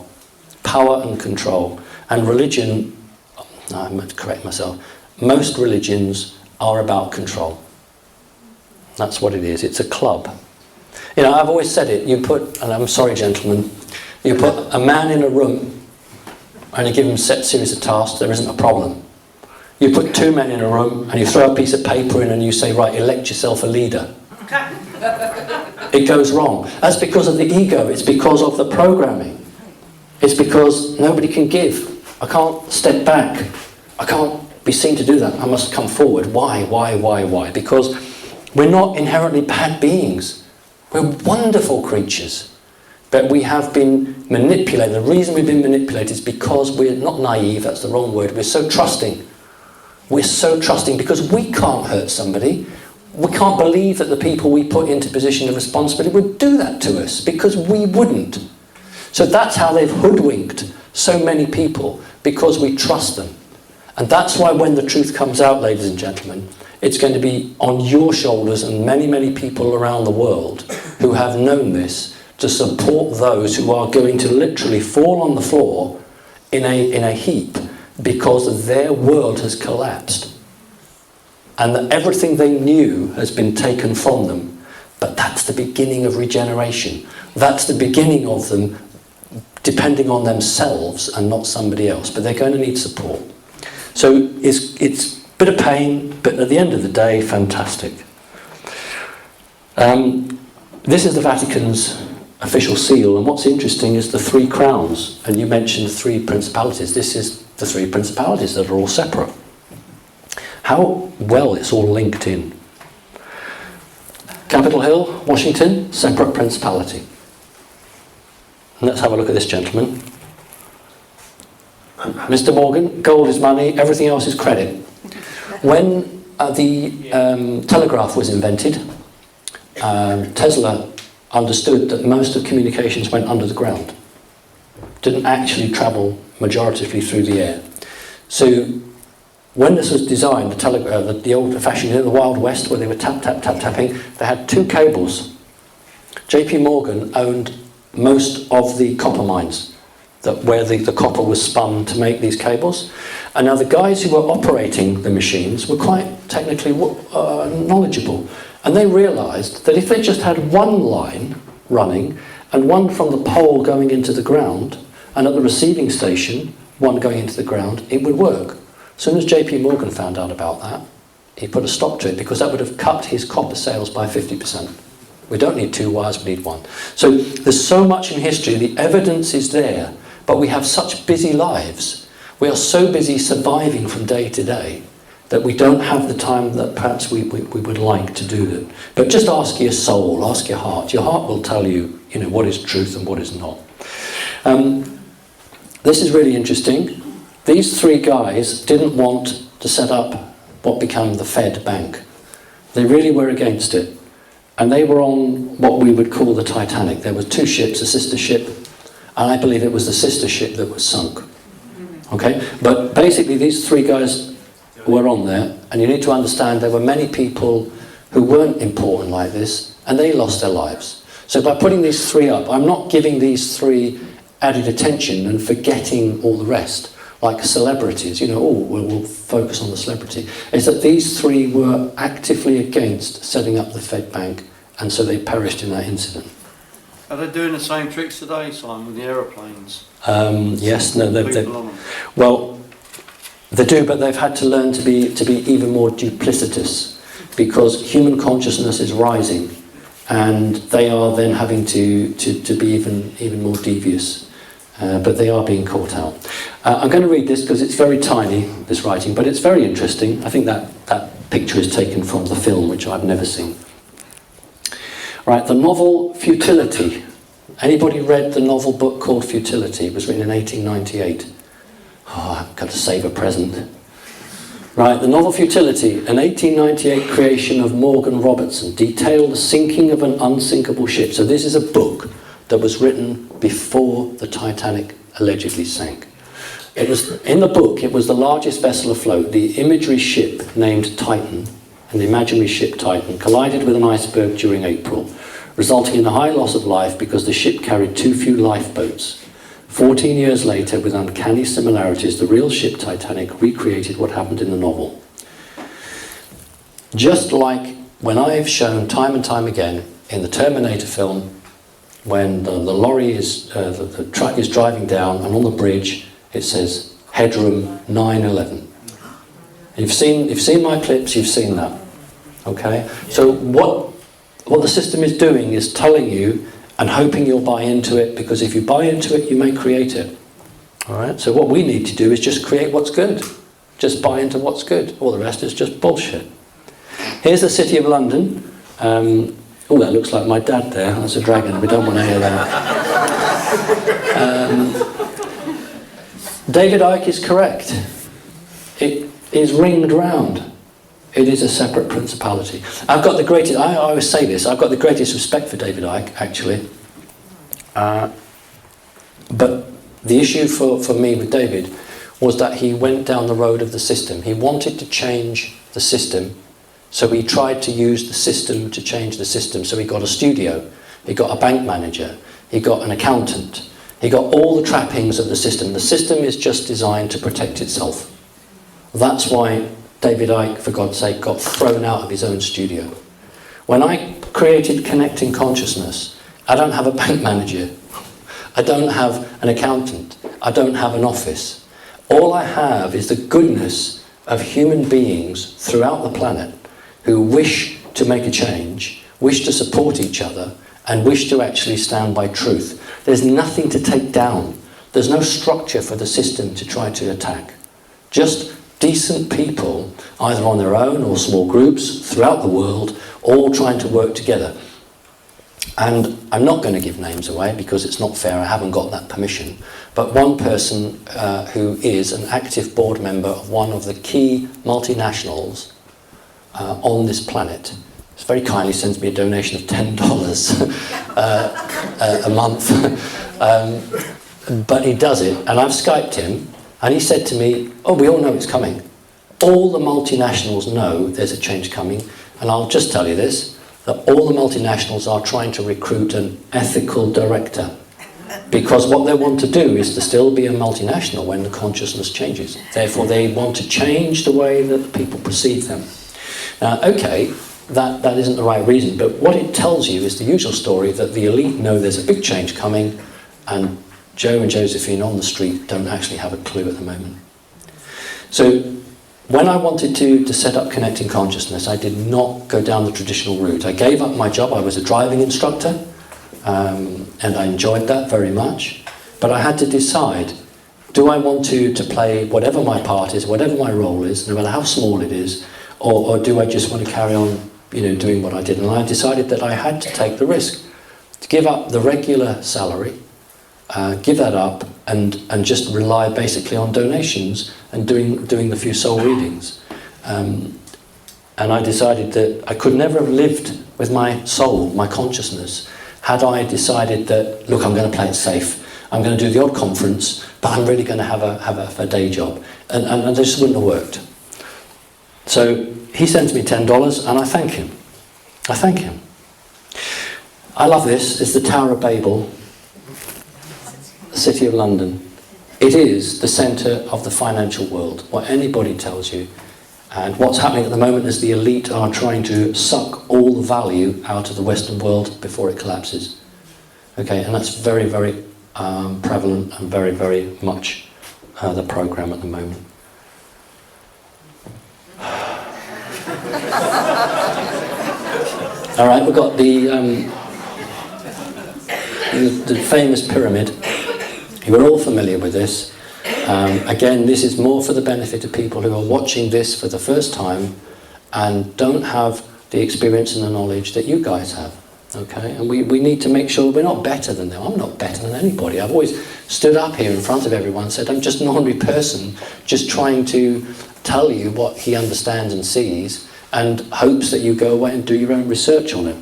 [SPEAKER 2] and control. And religion, I must correct myself, most religions are about control. That's what it is. It's a club. I've always said it, you put, and I'm sorry gentlemen, you put a man in a room and you give him a set series of tasks, there isn't a problem. You put 2 men in a room and you throw a piece of paper in and you say, right, elect yourself a leader. It goes wrong. That's because of the ego. It's because of the programming. It's because nobody can give. I can't step back. I can't be seen to do that. I must come forward. Why? Because we're not inherently bad beings. We're wonderful creatures. But we have been manipulated. The reason we've been manipulated is because we're not naive, that's the wrong word. We're so trusting. We're so trusting because we can't hurt somebody. We can't believe that the people we put into position of responsibility would do that to us, because we wouldn't. So that's how they've hoodwinked so many people, because we trust them. And that's why when the truth comes out, ladies and gentlemen, it's going to be on your shoulders and many, many people around the world who have known this to support those who are going to literally fall on the floor in a heap because their world has collapsed. And that everything they knew has been taken from them. But that's the beginning of regeneration. That's the beginning of them depending on themselves and not somebody else. But they're going to need support. So it's a bit of pain, but at the end of the day, fantastic. This is the Vatican's official seal, and what's interesting is the 3 crowns. And you mentioned the 3 principalities. This is the 3 principalities that are all separate. How well it's all linked in. Capitol Hill, Washington, separate principality. And let's have a look at this gentleman. Mr. Morgan, gold is money, everything else is credit. When the telegraph was invented, Tesla understood that most of communications went under the ground. Didn't actually travel majoritively through the air. So when this was designed, the old-fashioned, the Wild West, where they were tapping, they had 2 cables. JP Morgan owned most of the copper mines, where the copper was spun to make these cables. And now the guys who were operating the machines were quite technically knowledgeable. And they realised that if they just had one line running, and one from the pole going into the ground, and at the receiving station, one going into the ground, it would work. As soon as JP Morgan found out about that, he put a stop to it, because that would have cut his copper sales by 50%. We don't need 2 wires, we need 1. So there's so much in history, the evidence is there, but we have such busy lives. We are so busy surviving from day to day that we don't have the time that perhaps we would like to do that. But just ask your soul, ask your heart. Your heart will tell you, what is truth and what is not. This is really interesting. These 3 guys didn't want to set up what became the Fed Bank. They really were against it. And they were on what we would call the Titanic. There were 2 ships, a sister ship, and I believe it was the sister ship that was sunk. Okay? But basically these 3 guys were on there, and you need to understand there were many people who weren't important like this, and they lost their lives. So by putting these three up, I'm not giving these three added attention and forgetting all the rest, like celebrities, we'll focus on the celebrity. It's that these three were actively against setting up the Fed Bank, and so they perished in that incident.
[SPEAKER 3] Are they doing the same tricks today, Simon, with the aeroplanes?
[SPEAKER 2] Yes, no,
[SPEAKER 3] People on them?
[SPEAKER 2] well, they do, but they've had to learn to be even more duplicitous, because human consciousness is rising, and they are then having to be even more devious. But they are being caught out. I'm going to read this because it's very tiny, this writing, but it's very interesting. I think that picture is taken from the film, which I've never seen. Right, the novel Futility. Anybody read the novel book called Futility? It was written in 1898. Oh, I've got to save a present. Right, the novel Futility, an 1898 creation of Morgan Robertson, detailed the sinking of an unsinkable ship. So this is a book that was written before the Titanic allegedly sank. It was, in the book, it was the largest vessel afloat. The imagery ship named Titan, and the imaginary ship Titan, collided with an iceberg during April, resulting in a high loss of life because the ship carried too few lifeboats. 14 years later, with uncanny similarities, the real ship Titanic recreated what happened in the novel. Just like when I've shown time and time again in the Terminator film, when the lorry is, the truck is driving down, and on the bridge it says headroom 911. You've seen my clips, you've seen that. Okay? So what the system is doing is telling you and hoping you'll buy into it, because if you buy into it, you may create it. Alright? So what we need to do is just create what's good. Just buy into what's good. All the rest is just bullshit. Here's the City of London. Oh, that looks like my dad there. That's a dragon. We don't want to hear that. David Icke is correct. It is ringed round. It is a separate principality. I've got the greatest, I always say this, I've got the greatest respect for David Icke, actually. But the issue for me with David was that he went down the road of the system. He wanted to change the system, so he tried to use the system to change the system. So he got a studio, he got a bank manager, he got an accountant, he got all the trappings of the system. The system is just designed to protect itself. That's why David Icke, for God's sake, got thrown out of his own studio. When I created Connecting Consciousness, I don't have a bank manager, I don't have an accountant, I don't have an office. All I have is the goodness of human beings throughout the planet who wish to make a change, wish to support each other, and wish to actually stand by truth. There's nothing to take down. There's no structure for the system to try to attack. Just decent people, either on their own or small groups throughout the world, all trying to work together. And I'm not going to give names away because it's not fair, I haven't got that permission. But one person who is an active board member of one of the key multinationals on this planet, very kindly sends me a donation of $10 a month. But he does it, and I've Skyped him, and he said to me, oh, we all know it's coming. All the multinationals know there's a change coming, and I'll just tell you this, that all the multinationals are trying to recruit an ethical director. Because what they want to do is to still be a multinational when the consciousness changes. Therefore, they want to change the way that people perceive them. Now, okay, that isn't the right reason, but what it tells you is the usual story that the elite know there's a big change coming, and Joe and Josephine on the street don't actually have a clue at the moment. So, when I wanted to set up Connecting Consciousness, I did not go down the traditional route. I gave up my job. I was a driving instructor, and I enjoyed that very much. But I had to decide, do I want to play whatever my part is, whatever my role is, no matter how small it is, or do I just want to carry on, doing what I did? And I decided that I had to take the risk, to give up the regular salary, give that up, and just rely basically on donations and doing the few soul readings. And I decided that I could never have lived with my soul, my consciousness, had I decided that, look, I'm going to play it safe. I'm going to do the odd conference, but I'm really going to have a day job. And this wouldn't have worked. So he sends me $10 and I thank him. I thank him. I love this. It's the Tower of Babel, the City of London. It is the centre of the financial world, what anybody tells you. And what's happening at the moment is the elite are trying to suck all the value out of the Western world before it collapses. Okay, and that's very, very prevalent and very, very much the programme at the moment. All right, we've got the famous pyramid. You're all familiar with this. Again, this is more for the benefit of people who are watching this for the first time and don't have the experience and the knowledge that you guys have. Okay, and we need to make sure we're not better than them. I'm not better than anybody. I've always stood up here in front of everyone and said, I'm just an ordinary person, just trying to tell you what he understands and sees, and hopes that you go away and do your own research on it.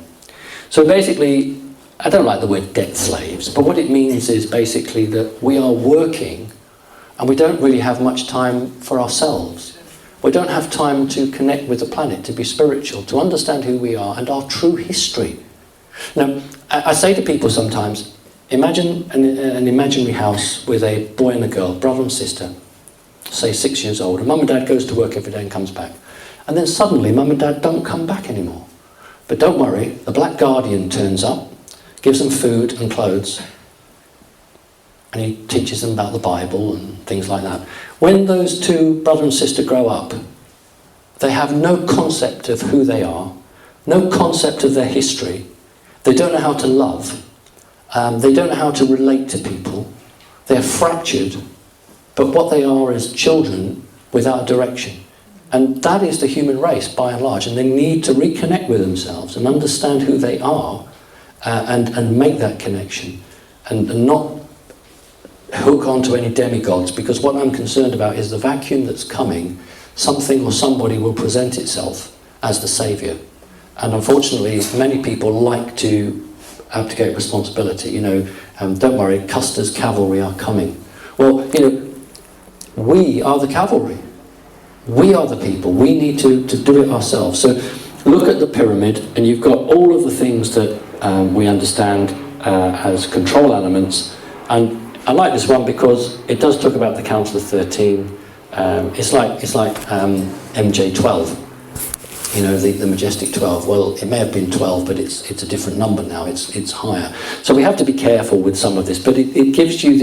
[SPEAKER 2] So basically, I don't like the word debt slaves, but what it means is basically that we are working and we don't really have much time for ourselves. We don't have time to connect with the planet, to be spiritual, to understand who we are and our true history. Now, I say to people sometimes, imagine an imaginary house with a boy and a girl, brother and sister, say 6 years old, and mum and dad goes to work every day and comes back. And then suddenly mum and dad don't come back anymore. But don't worry, the black guardian turns up, gives them food and clothes, and he teaches them about the Bible and things like that. When those two, brother and sister, grow up, they have no concept of who they are, no concept of their history. They don't know how to love. They don't know how to relate to people. They're fractured, but what they are is children without direction. And that is the human race, by and large, and they need to reconnect with themselves and understand who they are, and make that connection, and not hook onto any demigods, because what I'm concerned about is the vacuum that's coming. Something or somebody will present itself as the saviour, and unfortunately many people like to abdicate responsibility. You know, don't worry, Custer's cavalry are coming. Well, you know, we are the cavalry. We are the people. We need to do it ourselves. So look at the pyramid, and you've got all of the things that we understand as control elements. And I like this one because it does talk about the Council of 13. It's like MJ12. You know, the majestic 12. Well, it may have been 12, but it's a different number now. It's higher. So we have to be careful with some of this, but it gives you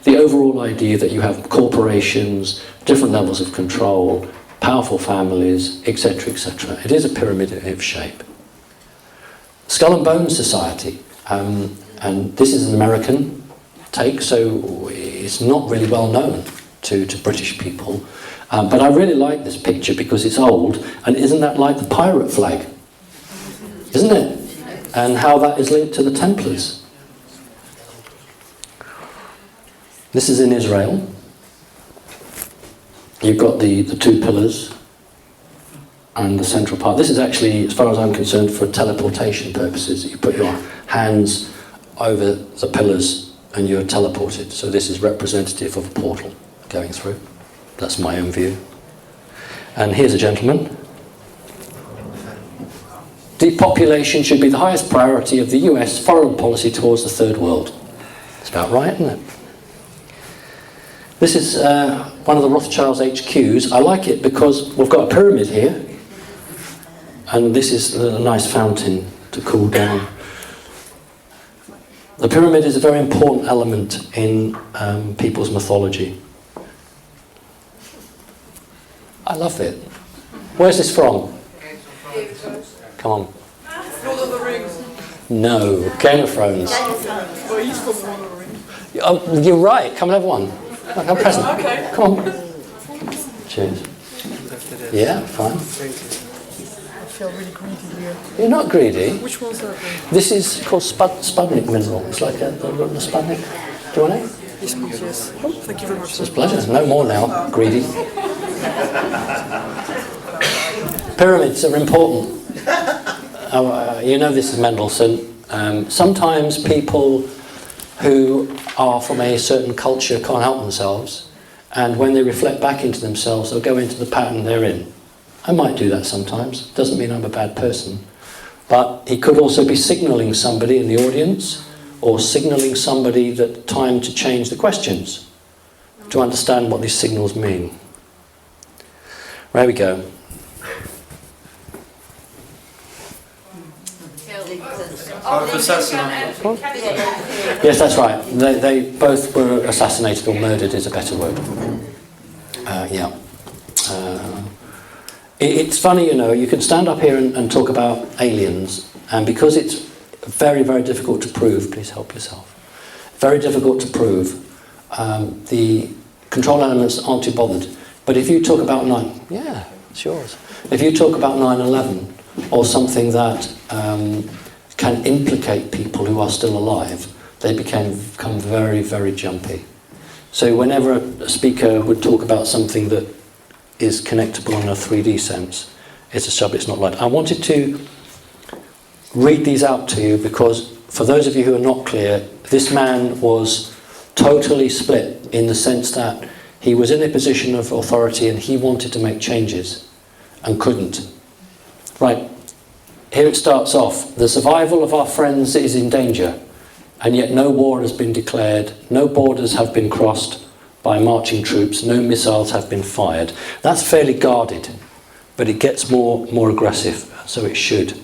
[SPEAKER 2] the overall idea that you have corporations, different levels of control, powerful families, etc., etc. It is a pyramid shape. Skull and Bones Society, and this is an American take, so it's not really well known to British people. But I really like this picture because it's old, and isn't that like the pirate flag? Isn't it? And how that is linked to the Templars. This is in Israel. You've got the two pillars and the central part. This is actually, as far as I'm concerned, for teleportation purposes. You put your hands over the pillars and you're teleported. So this is representative of a portal going through. That's my own view. And here's a gentleman. Depopulation should be the highest priority of the US foreign policy towards the third world. It's about right, isn't it? This is one of the Rothschilds' HQs. I like it because we've got a pyramid here, and this is a nice fountain to cool down. The pyramid is a very important element in people's mythology. I love it. Where's this from? Come on.
[SPEAKER 8] Lord of the Rings.
[SPEAKER 2] No, Game of Thrones.
[SPEAKER 8] Well, he's from Lord of the Rings.
[SPEAKER 2] Oh, you're right. Come and have one. Like a present.
[SPEAKER 8] Okay.
[SPEAKER 2] Come on. Cheers. Yeah, fine.
[SPEAKER 8] I feel really greedy here.
[SPEAKER 2] You're not greedy.
[SPEAKER 8] Which one's that one?
[SPEAKER 2] This is called Spudnik mineral. It's like a Spudnik. Do you want it?
[SPEAKER 8] Yes, please, yes. Oh, thank you very much.
[SPEAKER 2] It's a pleasure. No more now. Greedy. Pyramids are important. You know this is Mendelssohn. Sometimes people who are from a certain culture can't help themselves, and when they reflect back into themselves, they'll go into the pattern they're in. I might do that sometimes. Doesn't mean I'm a bad person. But he could also be signalling somebody in the audience, or signalling somebody that time to change the questions, to understand what these signals mean. There we go.
[SPEAKER 3] Both assassinated.
[SPEAKER 2] Yes, that's right. They both were assassinated, or murdered is a better word. Yeah. It's funny, you know, you can stand up here and talk about aliens, and because it's very, very difficult to prove, please help yourself, very difficult to prove, the control elements aren't too bothered. But if you talk about yeah, it's yours. If you talk about 9/11, or something that can implicate people who are still alive, they become very, very jumpy. So whenever a speaker would talk about something that is connectable in a 3D sense, it's a subject, it's not light. I wanted to read these out to you because, for those of you who are not clear, this man was totally split in the sense that he was in a position of authority and he wanted to make changes and couldn't. Right, here it starts off. The survival of our friends is in danger, and yet no war has been declared, no borders have been crossed by marching troops, no missiles have been fired. That's fairly guarded, but it gets more aggressive, so it should.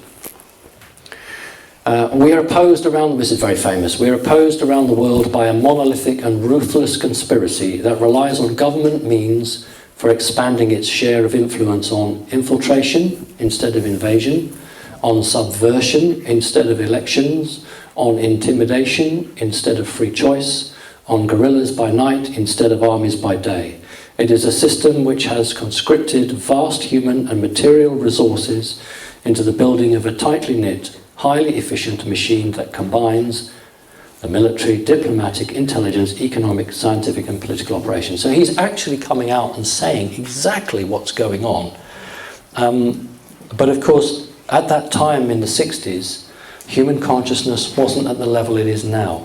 [SPEAKER 2] We are opposed around, this is very famous, we are opposed around the world by a monolithic and ruthless conspiracy that relies on government means for expanding its share of influence on infiltration instead of invasion, on subversion instead of elections, on intimidation instead of free choice, on guerrillas by night instead of armies by day. It is a system which has conscripted vast human and material resources into the building of a tightly knit, highly efficient machine that combines the military, diplomatic, intelligence, economic, scientific and political operations. So he's actually coming out and saying exactly what's going on. But of course, at that time in the 60s, human consciousness wasn't at the level it is now.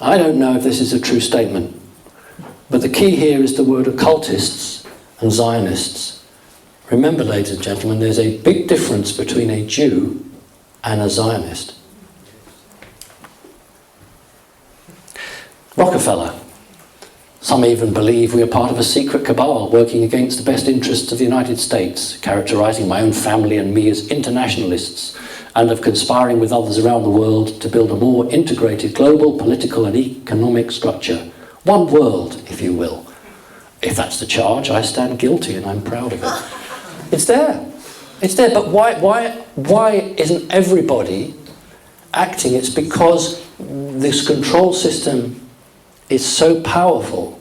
[SPEAKER 2] I don't know if this is a true statement, but the key here is the word occultists and Zionists. Remember, ladies and gentlemen, there's a big difference between a Jew and a Zionist. Rockefeller. Some even believe we are part of a secret cabal working against the best interests of the United States, characterizing my own family and me as internationalists, and of conspiring with others around the world to build a more integrated global political and economic structure. One world, if you will. If that's the charge, I stand guilty and I'm proud of it. It's there. It's there, but why isn't everybody acting? It's because this control system is so powerful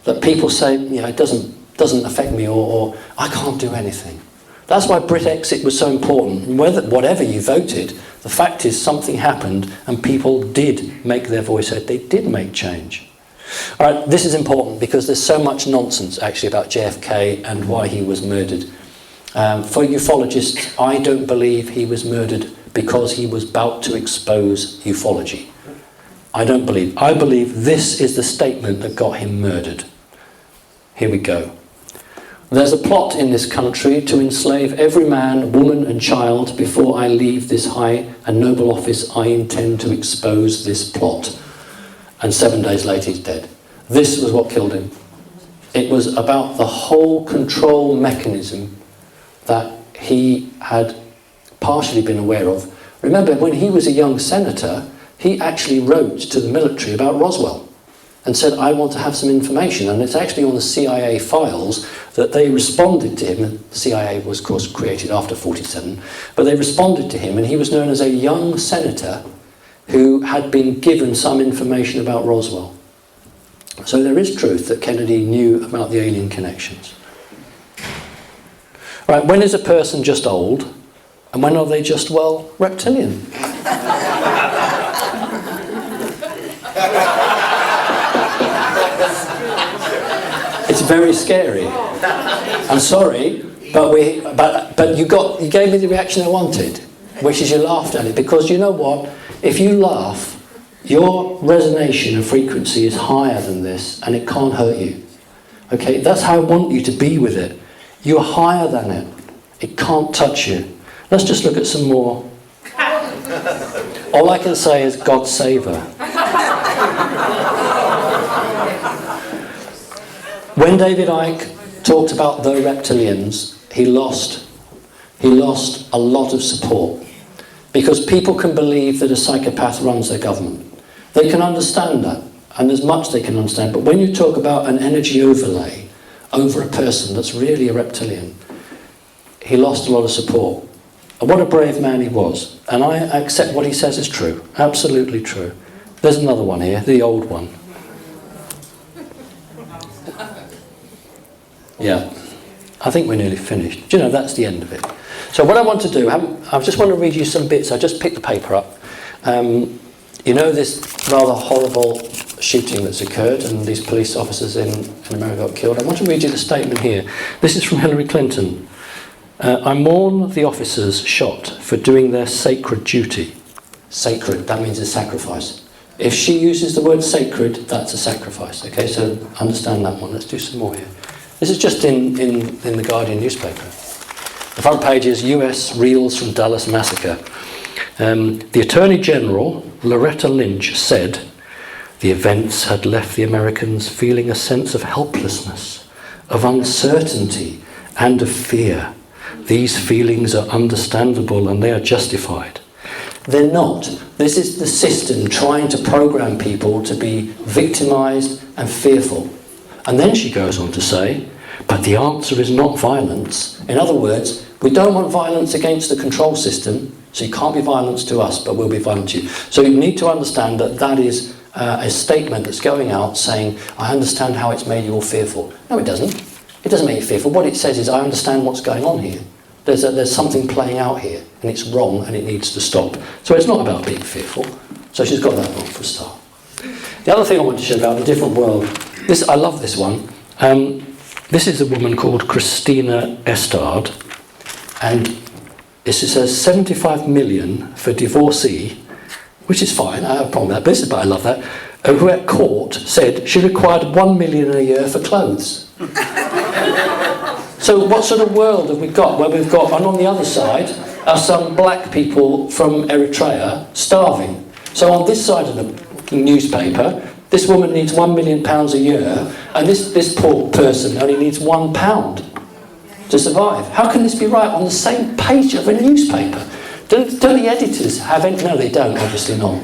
[SPEAKER 2] that people say, you know, it doesn't affect me, or I can't do anything. That's why Brexit was so important. Whatever you voted, the fact is something happened and people did make their voice heard. They did make change. All right, this is important because there's so much nonsense actually about JFK and why he was murdered. For ufologists, I don't believe he was murdered because he was about to expose ufology. I don't believe. I believe this is the statement that got him murdered. Here we go. There's a plot in this country to enslave every man, woman and child. Before I leave this high and noble office, I intend to expose this plot. And 7 days later he's dead. This was what killed him. It was about the whole control mechanism that he had partially been aware of. Remember, when he was a young senator, he actually wrote to the military about Roswell and said, I want to have some information. And it's actually on the CIA files that they responded to him. The CIA was, of course, created after 47, but they responded to him, and he was known as a young senator who had been given some information about Roswell. So there is truth that Kennedy knew about the alien connections. Right, when is a person just old? And when are they just, well, reptilian? It's very scary. I'm sorry, but you gave me the reaction I wanted, which is you laughed at it. Because you know what? If you laugh, your resonation and frequency is higher than this, and it can't hurt you. Okay, that's how I want you to be with it. You're higher than it. It can't touch you. Let's just look at some more. All I can say is God save her. When David Icke talked about the reptilians, he lost a lot of support, because people can believe that a psychopath runs their government. They can understand that, and there's much they can understand, but when you talk about an energy overlay over a person that's really a reptilian, he lost a lot of support. And what a brave man he was. And I accept what he says is true, absolutely true. There's another one here, the old one. Yeah, I think we're nearly finished. Do you know, that's the end of it. So what I want to do, I just want to read you some bits. I just picked the paper up. You know this rather horrible shooting that's occurred and these police officers in America got killed. I want to read you the statement here. This is from Hillary Clinton. I mourn the officers shot for doing their sacred duty. Sacred, that means a sacrifice. If she uses the word sacred, that's a sacrifice. Okay, so understand that one. Let's do some more here. This is just in the Guardian newspaper. The front page is US Reels from Dallas Massacre. The Attorney General, Loretta Lynch, said the events had left the Americans feeling a sense of helplessness, of uncertainty, and of fear. These feelings are understandable and they are justified. They're not. This is the system trying to program people to be victimised and fearful. And then she goes on to say, but the answer is not violence. In other words, we don't want violence against the control system, so you can't be violent to us, but we'll be violent to you. So you need to understand that that is a statement that's going out saying, I understand how it's made you all fearful. No, it doesn't. It doesn't make you fearful. What it says is, I understand what's going on here. There's something playing out here, and it's wrong, and it needs to stop. So it's not about being fearful. So she's got that wrong for a start. The other thing I want to show about a different world. I love this one. This is a woman called Christina Estard, and it says 75 million for divorcee, which is fine. I have a problem with that, but I love that. Who at court said she required 1 million a year for clothes. So what sort of world have we got where we've got, and on the other side are some black people from Eritrea starving. So on this side of the newspaper, this woman needs £1 million a year, and this poor person only needs £1 to survive. How can this be right on the same page of a newspaper? Don't the editors have any? No, they don't, obviously not.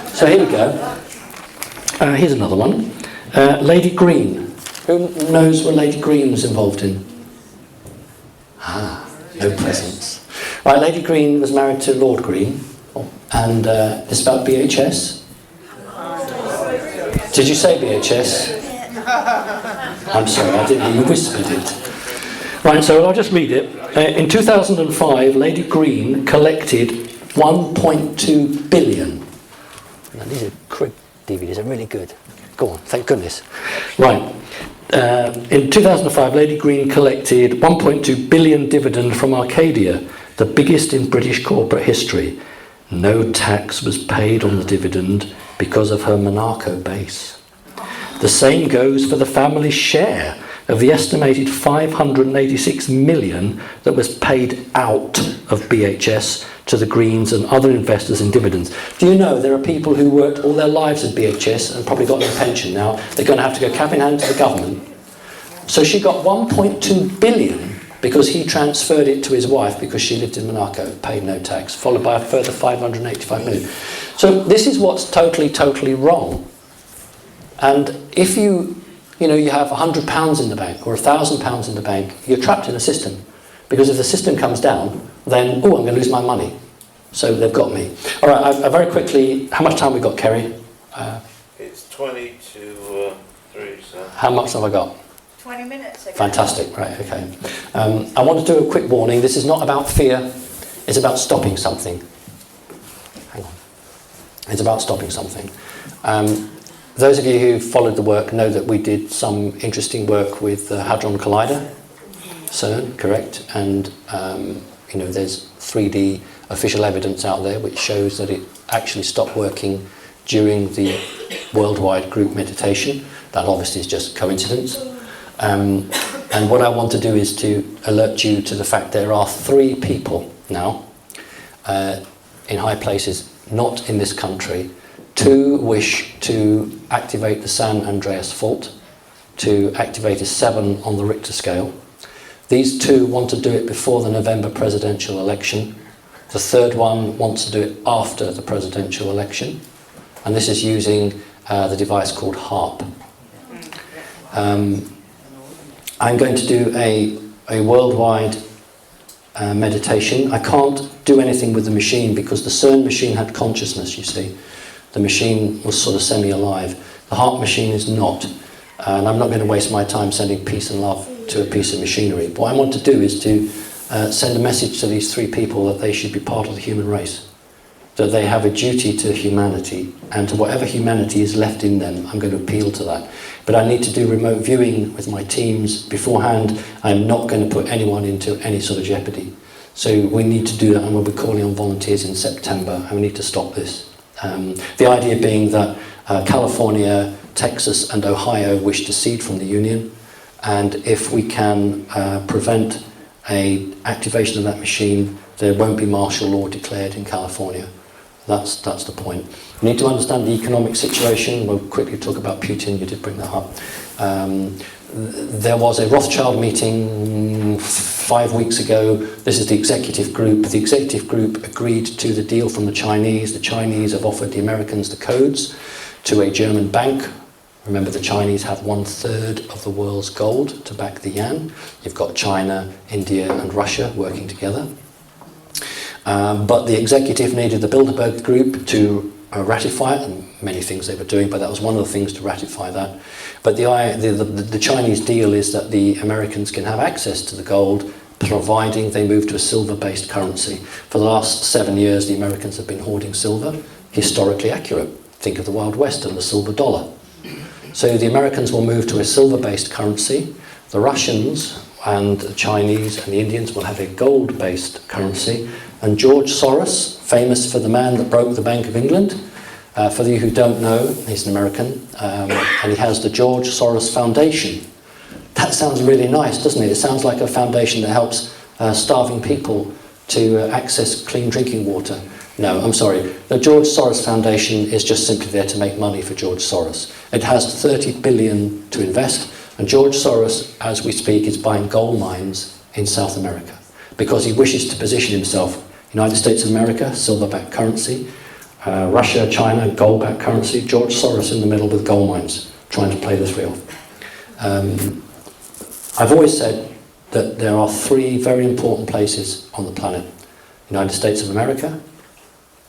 [SPEAKER 2] So here we go. Here's another one. Lady Green. Who knows what Lady Green was involved in? No presents. Right, Lady Green was married to Lord Green, and it's about BHS. Did you say BHS? I'm sorry, I didn't. You whispered it. Right, so I'll just read it. In 2005, Lady Green collected 1.2 billion. Now, these are crib DVDs, they're really good. Go on, thank goodness. Right. In 2005, Lady Green collected 1.2 billion dividend from Arcadia, the biggest in British corporate history. No tax was paid on the dividend because of her Monaco base. The same goes for the family's share of the estimated 586 million that was paid out of BHS to the Greens and other investors in dividends. Do you know there are people who worked all their lives at BHS and probably got no pension now? They're going to have to go cap in hand to the government. So she got 1.2 billion because he transferred it to his wife because she lived in Monaco, paid no tax, followed by a further 585 million. So this is what's totally wrong. And if you have £100 in the bank or £1,000 in the bank, you're trapped in a system. Because if the system comes down, then, I'm going to lose my money. So they've got me. All right, I very quickly, how much time we got, Kerry?
[SPEAKER 9] It's 20 to 3, so...
[SPEAKER 2] How much have I got?
[SPEAKER 7] 20 minutes ago.
[SPEAKER 2] Fantastic, right, okay. I want to do a quick warning. This is not about fear, it's about stopping something. Hang on. It's about stopping something. Those of you who followed the work know that we did some interesting work with the Hadron Collider, CERN, correct? And there's 3D official evidence out there which shows that it actually stopped working during the worldwide group meditation. That obviously is just coincidence. And what I want to do is to alert you to the fact there are 3 people now in high places, not in this country. 2 wish to activate the San Andreas fault, to activate a 7 on the Richter scale. These 2 want to do it before the November presidential election. The 3rd one wants to do it after the presidential election. And this is using the device called HARP. I'm going to do a worldwide meditation. I can't do anything with the machine because the CERN machine had consciousness, you see. The machine was sort of semi-alive. The HARP machine is not. And I'm not going to waste my time sending peace and love to a piece of machinery. What I want to do is to send a message to these 3 people that they should be part of the human race. That they have a duty to humanity, and to whatever humanity is left in them, I'm going to appeal to that. But I need to do remote viewing with my teams beforehand. I'm not going to put anyone into any sort of jeopardy. So we need to do that, and we'll be calling on volunteers in September, and we need to stop this. The idea being that California, Texas and Ohio wish to cede from the Union, and if we can prevent an activation of that machine, there won't be martial law declared in California. That's the point. We need to understand the economic situation. We'll quickly talk about Putin, you did bring that up. There was a Rothschild meeting 5 weeks ago. This is the executive group. The executive group agreed to the deal from the Chinese. The Chinese have offered the Americans the codes to a German bank. Remember, the Chinese have 1/3 of the world's gold to back the yuan. You've got China, India and Russia working together. But the executive needed the Bilderberg group to ratify it, and many things they were doing, but that was one of the things to ratify that. But the Chinese deal is that the Americans can have access to the gold, providing they move to a silver-based currency. For the last 7 years, the Americans have been hoarding silver, historically accurate. Think of the Wild West and the silver dollar. So the Americans will move to a silver-based currency. The Russians and the Chinese and the Indians will have a gold-based currency. And George Soros, famous for the man that broke the Bank of England, for you who don't know, he's an American, and he has the George Soros Foundation. That sounds really nice, doesn't it? It sounds like a foundation that helps starving people to access clean drinking water. No, I'm sorry. The George Soros Foundation is just simply there to make money for George Soros. It has 30 billion to invest, and George Soros, as we speak, is buying gold mines in South America because he wishes to position himself. United States of America, silver-backed currency. Russia, China, gold-backed currency. George Soros in the middle with gold mines, trying to play this wheel. I've always said that there are 3 very important places on the planet. United States of America,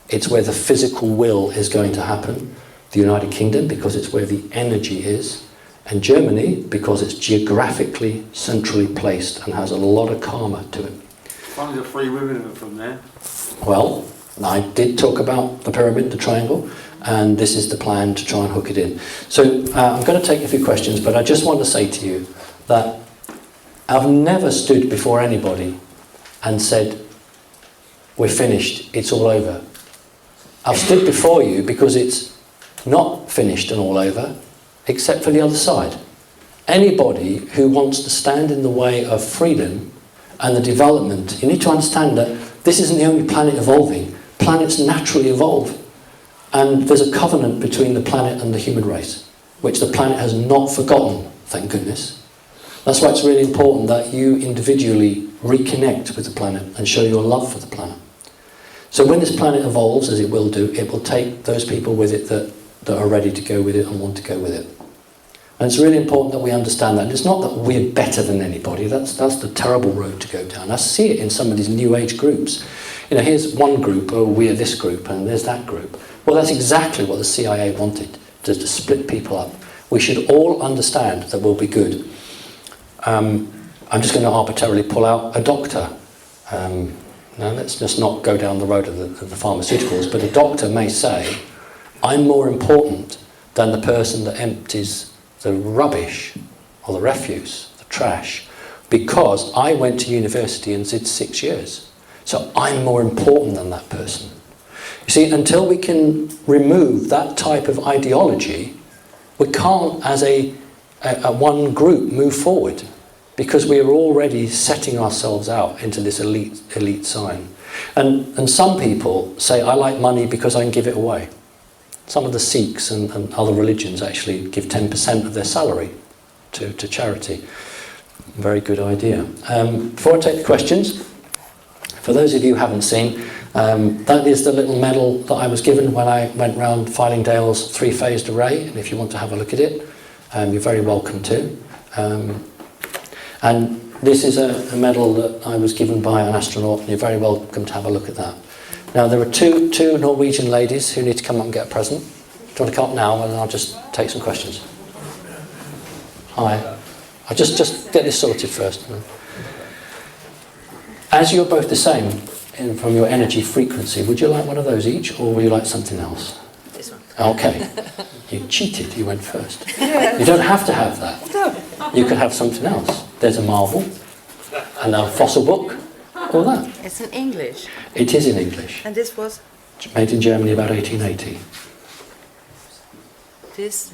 [SPEAKER 2] it's where the physical will is going to happen. The United Kingdom, because it's where the energy is. And Germany, because it's geographically centrally placed and has a lot of karma to it.
[SPEAKER 3] Only the 3 women are from there.
[SPEAKER 2] Well, I did talk about the pyramid, the triangle, and this is the plan to try and hook it in. So I'm going to take a few questions, but I just want to say to you that I've never stood before anybody and said, we're finished, it's all over. I've stood before you because it's not finished and all over, except for the other side. Anybody who wants to stand in the way of freedom and the development, you need to understand that this isn't the only planet evolving. Planets naturally evolve. And there's a covenant between the planet and the human race, which the planet has not forgotten, thank goodness. That's why it's really important that you individually reconnect with the planet and show your love for the planet. So when this planet evolves, as it will do, it will take those people with it that are ready to go with it and want to go with it. And it's really important that we understand that. And it's not that we're better than anybody. That's the terrible road to go down. I see it in some of these new age groups. You know, here's one group, oh, we're this group, and there's that group. Well, that's exactly what the CIA wanted, to split people up. We should all understand that we'll be good. I'm just going to arbitrarily pull out a doctor. Now, let's just not go down the road of the pharmaceuticals, but a doctor may say, I'm more important than the person that empties the rubbish or the refuse, the trash, because I went to university and did 6 years. So I'm more important than that person. You see, until we can remove that type of ideology, we can't, as a one group, move forward. because we are already setting ourselves out into this elite sign. And some people say, I like money because I can give it away. Some of the Sikhs and other religions actually give 10% of their salary to charity. Very good idea. Before I take the questions, for those of you who haven't seen, that is the little medal that I was given when I went round Fylingdale's three-phased array, and if you want to have a look at it, you're very welcome to. And this is a medal that I was given by an astronaut, and you're very welcome to have a look at that. Now there are two Norwegian ladies who need to come up and get a present. Do you want to come up now, and I'll just take some questions? Hi. I'll just get this sorted first. As you're both the same from your energy frequency, would you like one of those each, or would you like something else?
[SPEAKER 7] This one.
[SPEAKER 2] Okay. You cheated, you went first. You don't have to have that.
[SPEAKER 7] No.
[SPEAKER 2] You could have something else. There's a marble, and a fossil book, all that.
[SPEAKER 7] It's in English.
[SPEAKER 2] It is in English.
[SPEAKER 7] And this was?
[SPEAKER 2] Made in Germany about 1880.
[SPEAKER 7] This?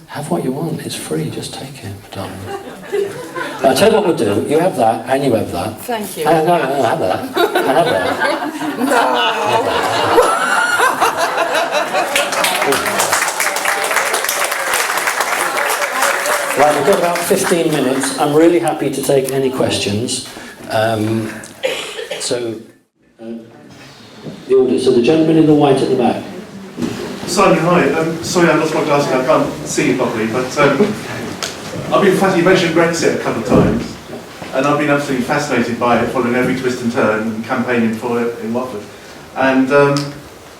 [SPEAKER 2] Have what you want, it's free, just take it, darling. I'll tell you what we'll do, you have that, and you have that.
[SPEAKER 7] Thank you.
[SPEAKER 2] No, I have that. I have that. No! Right, we've got about 15 minutes. I'm really happy to take any questions. The order. So the gentleman in the white at the back.
[SPEAKER 10] Simon, hi. Sorry, I lost my glasses. I can't see you properly, but I've been fascinated. You mentioned Brexit a couple of times, and I've been absolutely fascinated by it, following every twist and turn and campaigning for it in Watford. And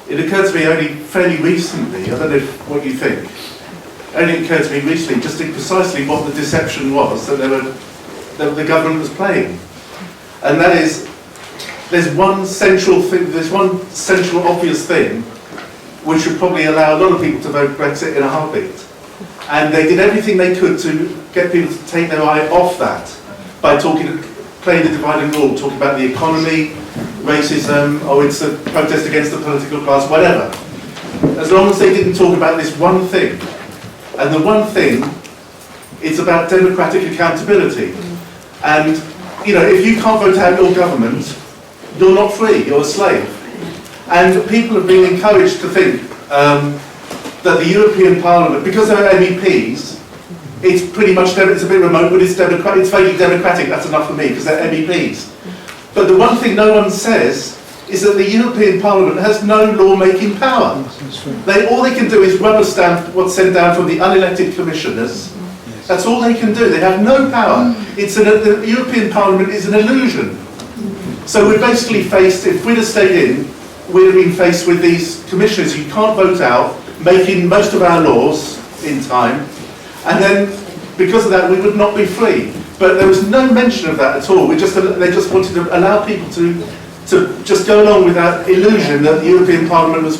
[SPEAKER 10] it occurred to me only fairly recently, I don't know what you think, it only occurred to me recently just precisely what the deception was that the government was playing. And that is, there's one central thing, there's one central obvious thing which would probably allow a lot of people to vote Brexit in a heartbeat. And they did everything they could to get people to take their eye off that by playing the divide and rule, talking about the economy, racism, or it's a protest against the political class, whatever. As long as they didn't talk about this one thing. And the one thing, it's about democratic accountability. And, you know, if you can't vote out your government, you're not free, you're a slave. And people have been encouraged to think that the European Parliament, because they're MEPs, it's pretty much, it's a bit remote, but it's vaguely democratic, that's enough for me, because they're MEPs. But the one thing no one says is that the European Parliament has no law-making power. All they can do is rubber stamp what's sent down from the unelected commissioners. That's all they can do, they have no power. The European Parliament is an illusion. So we're basically faced, if we'd have stayed in, we'd have been faced with these commissioners who can't vote out, making most of our laws in time, and then because of that we would not be free. But there was no mention of that at all. They just wanted to allow people to just go along with that illusion that the European Parliament was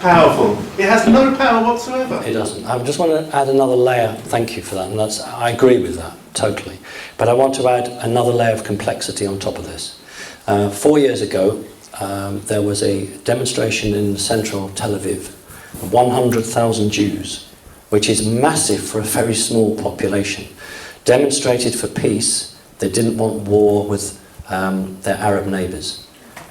[SPEAKER 10] powerful. It has no power whatsoever.
[SPEAKER 2] It doesn't. I just want to add another layer. Thank you for that. And I agree with that, totally. But I want to add another layer of complexity on top of this. 4 years ago, there was a demonstration in central Tel Aviv, 100,000 Jews, which is massive for a very small population, demonstrated for peace. They didn't want war with their Arab neighbours.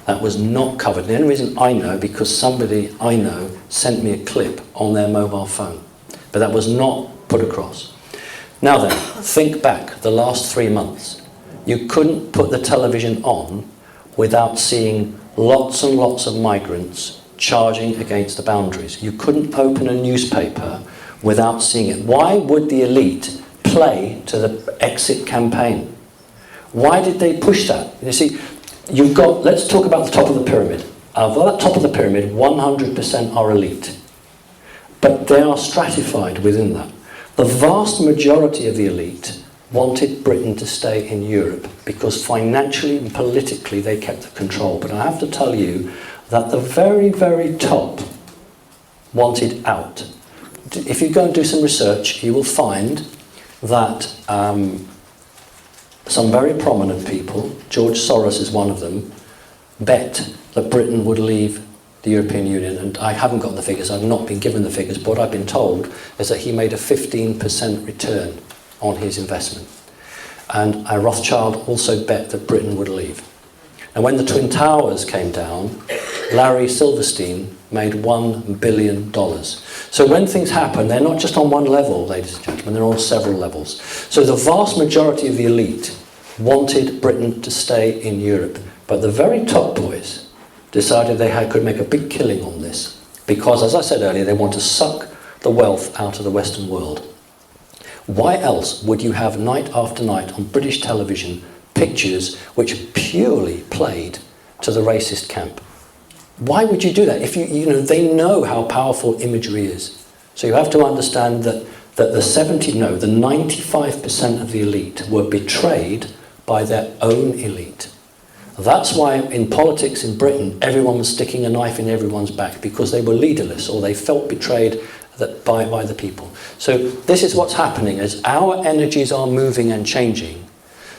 [SPEAKER 2] That was not covered. The only reason I know, because somebody I know sent me a clip on their mobile phone, but that was not put across. Now then, think back the last 3 months. You couldn't put the television on without seeing lots and lots of migrants charging against the boundaries. You couldn't open a newspaper without seeing it. Why would the elite play to the exit campaign? Why did they push that? You see, let's talk about the top of the pyramid. Of that top of the pyramid, 100% are elite. But they are stratified within that. The vast majority of the elite wanted Britain to stay in Europe because financially and politically they kept the control. But I have to tell you that the very, very top wanted out. If you go and do some research, you will find that some very prominent people, George Soros is one of them, bet that Britain would leave the European Union. And I haven't got the figures, I've not been given the figures, but what I've been told is that he made a 15% return on his investment. and a Rothschild also bet that Britain would leave. And when the Twin Towers came down, Larry Silverstein made $1 billion. So when things happen, they're not just on one level, ladies and gentlemen, they're on several levels. So the vast majority of the elite wanted Britain to stay in Europe, but the very top boys decided they could make a big killing on this, because, as I said earlier, they want to suck the wealth out of the Western world. Why else would you have night after night on British television pictures which purely played to the racist camp? Why would you do that? If they know how powerful imagery is. So you have to understand that the 95% of the elite were betrayed by their own elite. That's why in politics in Britain, everyone was sticking a knife in everyone's back, because they were leaderless or they felt betrayed by the people. So this is what's happening as our energies are moving and changing.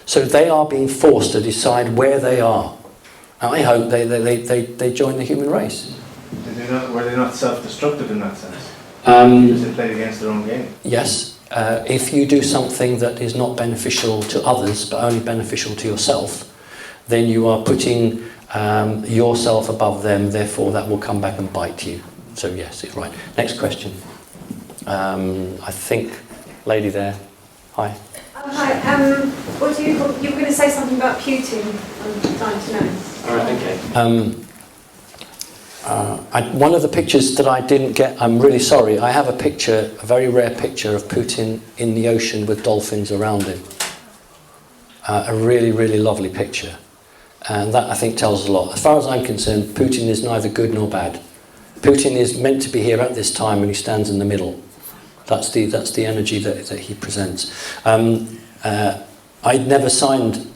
[SPEAKER 2] So they are being forced to decide where they are. And I hope they join the human race.
[SPEAKER 10] Were they not self-destructive in that sense? Because they played against their own game?
[SPEAKER 2] Yes. If you do something that is not beneficial to others, but only beneficial to yourself, then you are putting yourself above them, therefore that will come back and bite you. So yes, it's right. Next question. I think, lady there. Hi.
[SPEAKER 11] Hi. What do you were going to say something about Putin? I'm dying to know.
[SPEAKER 2] All right. Okay. One of the pictures that I didn't get, I'm really sorry. I have a picture, a very rare picture of Putin in the ocean with dolphins around him. A really, really lovely picture. And that, I think, tells us a lot. As far as I'm concerned, Putin is neither good nor bad. Putin is meant to be here at this time, and he stands in the middle. That's the energy that he presents. I'd never signed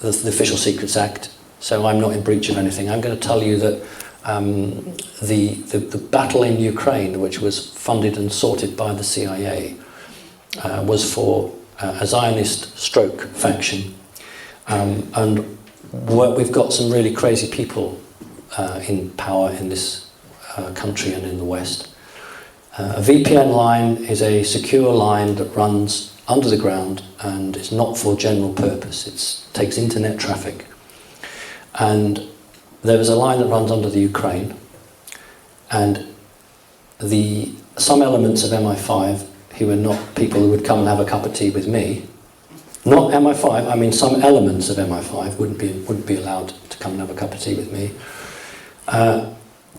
[SPEAKER 2] the Official Secrets Act, so I'm not in breach of anything. I'm going to tell you that the battle in Ukraine, which was funded and sorted by the CIA, was for a Zionist stroke faction. And we've got some really crazy people in power in this country and in the West. A VPN line is a secure line that runs under the ground and it's not for general purpose. It takes internet traffic. And there is a line that runs under the Ukraine, and some elements of MI5 who are not people who would come and have a cup of tea with me, not MI5, I mean some elements of MI5 wouldn't be allowed to come and have a cup of tea with me,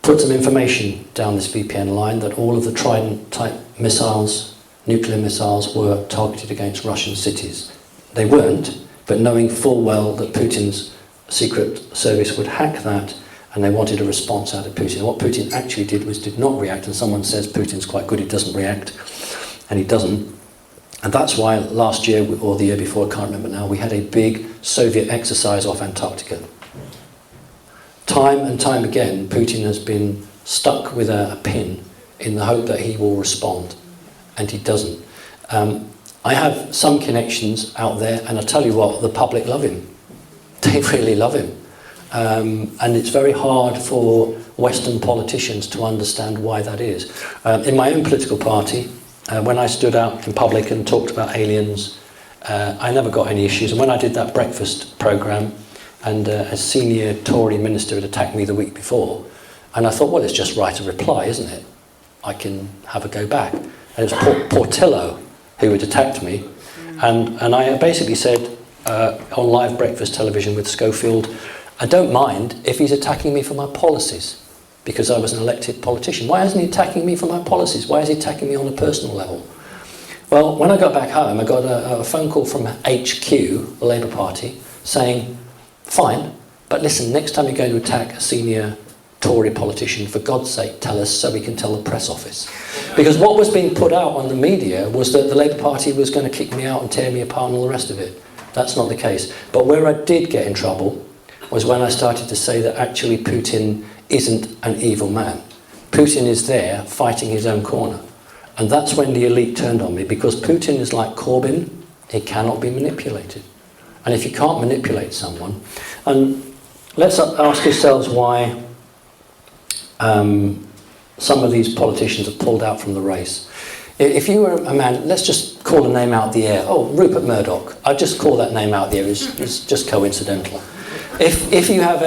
[SPEAKER 2] put some information down this VPN line that all of the Trident type missiles, nuclear missiles, were targeted against Russian cities. They weren't, but knowing full well that Putin's secret service would hack that, and they wanted a response out of Putin. What Putin actually did not react, and someone says Putin's quite good, he doesn't react, and he doesn't. And that's why last year, or the year before, I can't remember now, we had a big Soviet exercise off Antarctica. Time and time again, Putin has been stuck with a pin in the hope that he will respond, and he doesn't. I have some connections out there, and I tell you what, the public love him. They really love him. And it's very hard for Western politicians to understand why that is. In my own political party, when I stood out in public and talked about aliens, I never got any issues. And when I did that breakfast programme, and a senior Tory minister had attacked me the week before, and I thought, well, it's just write a reply, isn't it? I can have a go back. And it was Portillo who had attacked me, and I basically said on live breakfast television with Schofield, I don't mind if he's attacking me for my policies, because I was an elected politician. Why isn't he attacking me for my policies? Why is he attacking me on a personal level? Well, when I got back home, I got a phone call from HQ, the Labour Party, saying, fine, but listen, next time you're going to attack a senior Tory politician, for God's sake, tell us so we can tell the press office. Because what was being put out on the media was that the Labour Party was going to kick me out and tear me apart and all the rest of it. That's not the case. But where I did get in trouble was when I started to say that actually Putin isn't an evil man. Putin is there fighting his own corner. And that's when the elite turned on me, because Putin is like Corbyn, he cannot be manipulated. And if you can't manipulate someone, and let's ask yourselves why some of these politicians have pulled out from the race. If you were a man, let's just call a name out the air. Oh, Rupert Murdoch. I'd just call that name out the air. It's just coincidental. If you have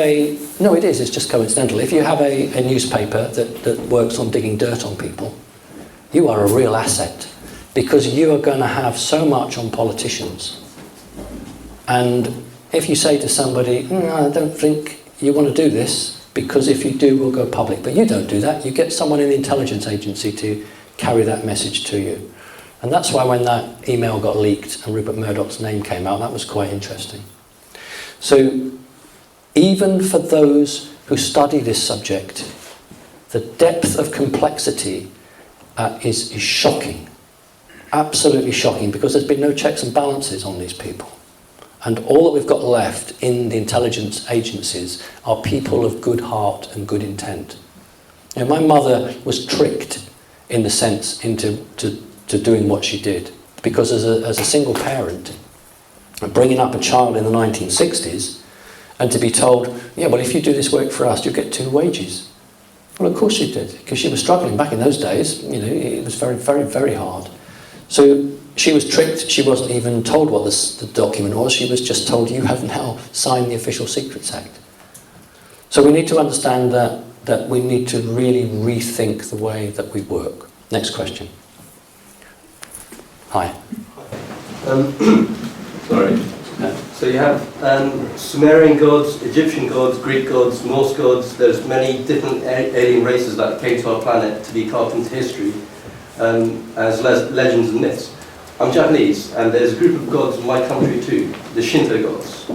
[SPEAKER 2] no, it is. It's just coincidental. If you have a newspaper that works on digging dirt on people, you are a real asset, because you are going to have so much on politicians. And if you say to somebody, I don't think you want to do this, because if you do, we'll go public. But you don't do that. You get someone in the intelligence agency to carry that message to you. And that's why when that email got leaked and Rupert Murdoch's name came out, that was quite interesting. So even for those who study this subject, the depth of complexity is shocking. Absolutely shocking, because there's been no checks and balances on these people. And all that we've got left in the intelligence agencies are people of good heart and good intent. You know, my mother was tricked, in the sense, into doing what she did. Because as a single parent, bringing up a child in the 1960s, and to be told, yeah, well, if you do this work for us, you'll get 2 wages. Well, of course she did, because she was struggling back in those days. You know, it was very, very, very hard. So she was tricked. She wasn't even told what the document was. She was just told, you have now signed the Official Secrets Act. So we need to understand that we need to really rethink the way that we work. Next question. Hi.
[SPEAKER 12] Sorry. So you have Sumerian gods, Egyptian gods, Greek gods, Norse gods. There's many different alien races that came to our planet to be carved into history as legends and myths. I'm Japanese, and there's a group of gods in my country too, the Shinto gods.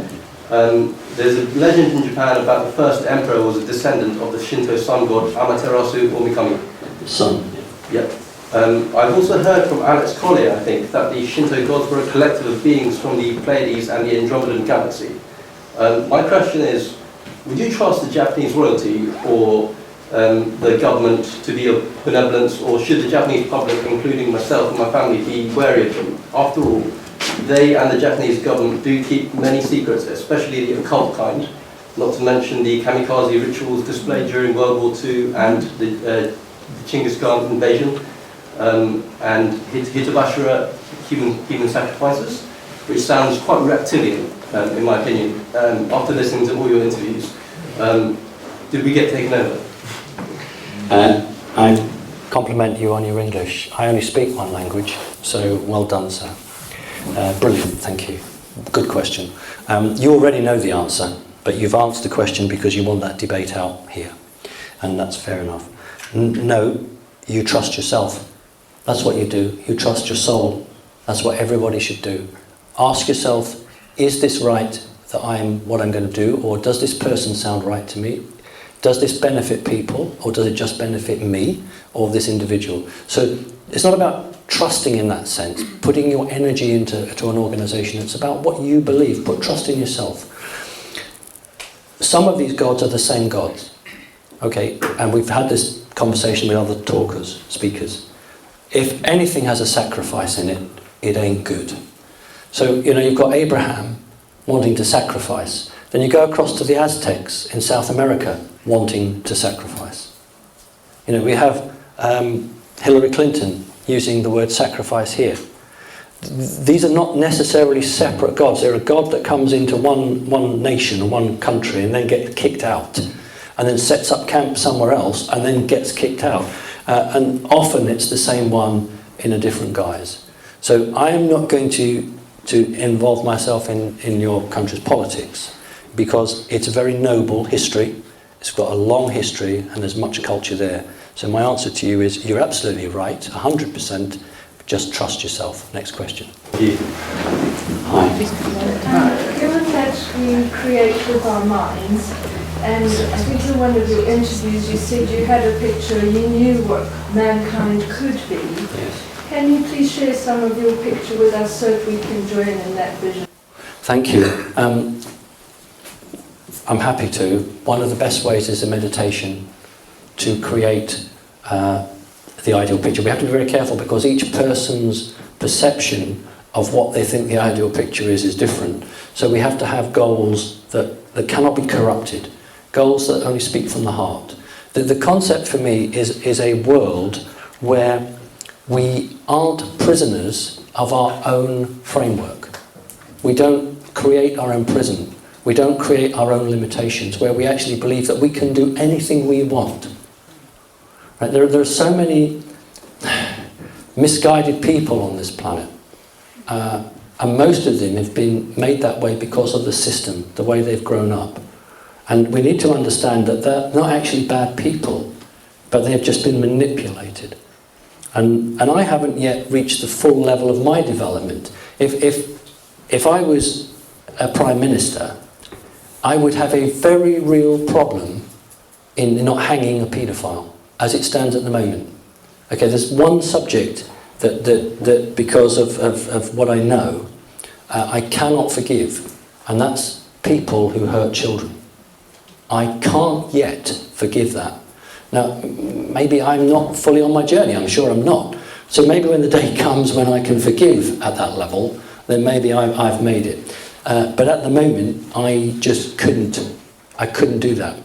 [SPEAKER 12] There's a legend in Japan about the first emperor was a descendant of the Shinto sun god Amaterasu or Mikami.
[SPEAKER 2] Sun.
[SPEAKER 12] Yep. I've also heard from Alex Collier, I think, that the Shinto gods were a collective of beings from the Pleiades and the Andromedan galaxy. My question is, would you trust the Japanese royalty or the government to be of benevolence, or should the Japanese public, including myself and my family, be wary of them? After all, they and the Japanese government do keep many secrets, especially the occult kind, not to mention the kamikaze rituals displayed during World War II and the Genghis Khan invasion, and Hitobashira human sacrifices, which sounds quite reptilian, in my opinion. After listening to all your interviews, did we get taken over?
[SPEAKER 2] I compliment you on your English. I only speak one language, so well done, sir. Brilliant, thank you. Good question. You already know the answer, but you've answered the question because you want that debate out here, and that's fair enough. No, you trust yourself. That's what you do. You trust your soul. That's what everybody should do. Ask yourself, is this right that what I'm going to do, or does this person sound right to me? Does this benefit people, or does it just benefit me or this individual? So it's not about trusting in that sense, putting your energy into an organisation. It's about what you believe. Put trust in yourself. Some of these gods are the same gods. Okay, and we've had this conversation with other speakers. If anything has a sacrifice in it, it ain't good. So, you know, you've got Abraham wanting to sacrifice. Then you go across to the Aztecs in South America wanting to sacrifice. You know, we have Hillary Clinton using the word sacrifice here. These are not necessarily separate gods. They're a god that comes into one nation or one country and then gets kicked out, and then sets up camp somewhere else and then gets kicked out. And often it's the same one in a different guise. So I am not going to involve myself in your country's politics, because it's a very noble history. It's got a long history and there's much culture there. So my answer to you is, you're absolutely right, 100%. Just trust yourself. Next question. Hi.
[SPEAKER 11] Given that we create with our minds, and I think in one of your interviews you said you had a picture, you knew what mankind could be.
[SPEAKER 2] Yes.
[SPEAKER 11] Can you please share some of your picture with us so that we can join in that vision?
[SPEAKER 2] Thank you. I'm happy to. One of the best ways is a meditation to create the ideal picture. We have to be very careful, because each person's perception of what they think the ideal picture is different. So we have to have goals that cannot be corrupted, goals that only speak from the heart. The concept for me is a world where we aren't prisoners of our own framework. We don't create our own prison. We don't create our own limitations, where we actually believe that we can do anything we want. Right? There are so many misguided people on this planet, and most of them have been made that way because of the system, the way they've grown up. And we need to understand that they're not actually bad people, but they've just been manipulated. And I haven't yet reached the full level of my development. If I was a Prime Minister, I would have a very real problem in not hanging a paedophile, as it stands at the moment. Okay, there's one subject that because of what I know, I cannot forgive, and that's people who hurt children. I can't yet forgive that. Now, maybe I'm not fully on my journey, I'm sure I'm not. So maybe when the day comes when I can forgive at that level, then maybe I've made it. But at the moment, I just couldn't do that.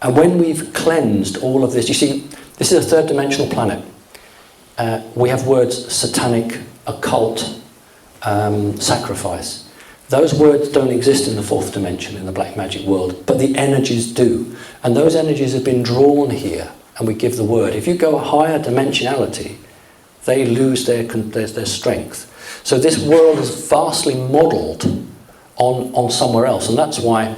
[SPEAKER 2] And when we've cleansed all of this, you see, this is a third dimensional planet. We have words satanic, occult, sacrifice. Those words don't exist in the fourth dimension, in the black magic world, but the energies do. And those energies have been drawn here, and we give the word. If you go higher dimensionality, they lose their strength. So this world is vastly modelled on somewhere else, and that's why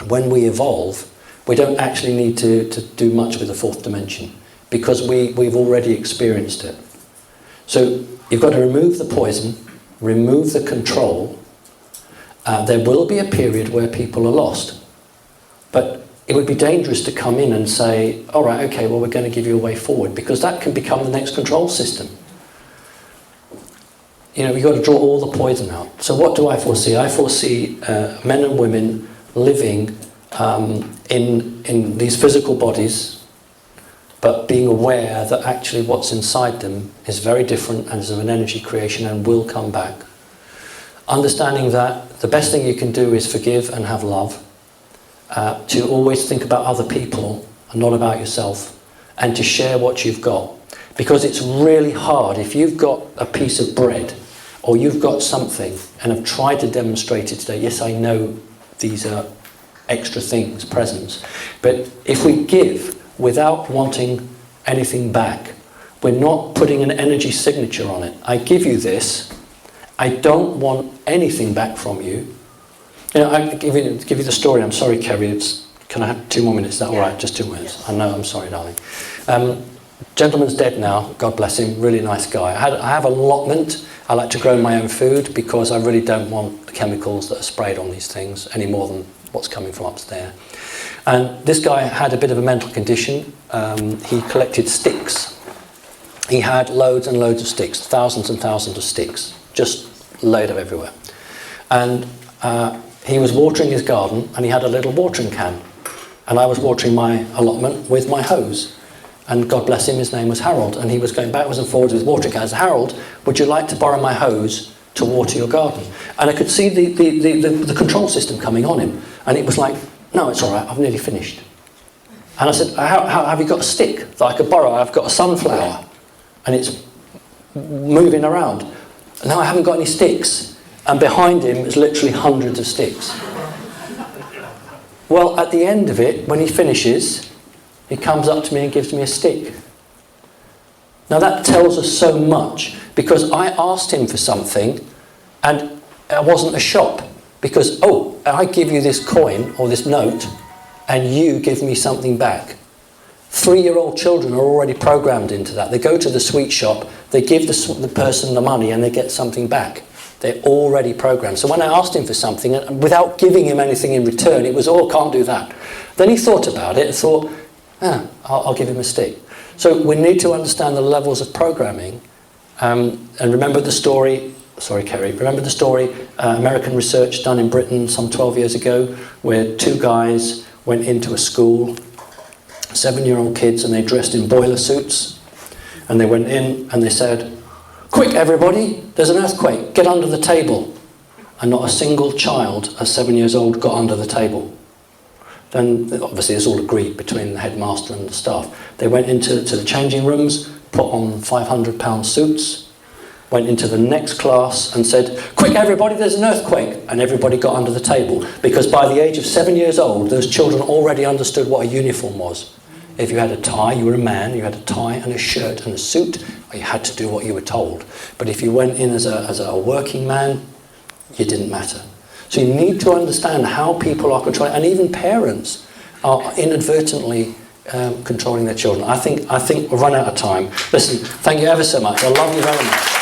[SPEAKER 2] when we evolve, we don't actually need to do much with the fourth dimension, because we've already experienced it. So you've got to remove the poison, remove the control. There will be a period where people are lost, but it would be dangerous to come in and say, all right, okay, well, we're going to give you a way forward, because that can become the next control system. You know, you've got to draw all the poison out. So what do I foresee? I foresee men and women living in these physical bodies, but being aware that actually what's inside them is very different and is of an energy creation and will come back. Understanding that the best thing you can do is forgive and have love, to always think about other people and not about yourself, and to share what you've got. Because it's really hard if you've got a piece of bread or you've got something, and I've tried to demonstrate it today. Yes, I know these are extra things, presents, but if we give without wanting anything back, we're not putting an energy signature on it. I give you this, I don't want anything back from you. You know, I give you the story. I'm sorry, Kerry. Can I have 2 more minutes? Is that all right? Just 2 minutes. Yes. I know. I'm sorry, darling. Gentleman's dead now. God bless him. Really nice guy. I have an allotment. I like to grow my own food because I really don't want the chemicals that are sprayed on these things any more than what's coming from upstairs. And this guy had a bit of a mental condition. He collected sticks. He had loads and loads of sticks, thousands and thousands of sticks, just laid up everywhere. And he was watering his garden, and he had a little watering can. And I was watering my allotment with my hose. And God bless him, his name was Harold, and he was going backwards and forwards with watering cans. Harold, would you like to borrow my hose to water your garden? And I could see the control system coming on him. And it was like, no, it's all right, I've nearly finished. And I said, how have you got a stick that I could borrow? I've got a sunflower, and it's moving around. Now I haven't got any sticks. And behind him is literally hundreds of sticks. Well, at the end of it, when he finishes, he comes up to me and gives me a stick. Now that tells us so much, because I asked him for something and it wasn't a shop. Because, oh, I give you this coin or this note and you give me something back. 3-year-old children are already programmed into that. They go to the sweet shop, they give the person the money and they get something back. They're already programmed. So when I asked him for something, and without giving him anything in return, it was, oh, can't do that. Then he thought about it and thought, I'll give him a stick. So we need to understand the levels of programming. And remember the story, sorry Kerry, remember the story, American research done in Britain some 12 years ago, where 2 guys went into a school, 7-year-old kids, and they dressed in boiler suits. And they went in and they said, quick everybody, there's an earthquake, get under the table. And not a single child at 7 years old got under the table. Then obviously it's all agreed between the headmaster and the staff. They went into the changing rooms, put on £500 suits, went into the next class and said, quick everybody, there's an earthquake, and everybody got under the table, because by the age of 7 years old, those children already understood what a uniform was. If you had a tie, you were a man, you had a tie and a shirt and a suit, you had to do what you were told. But if you went in as a working man, you didn't matter. So you need to understand how people are controlling, and even parents are inadvertently controlling their children. I think we've run out of time. Listen, thank you ever so much. I love you very much.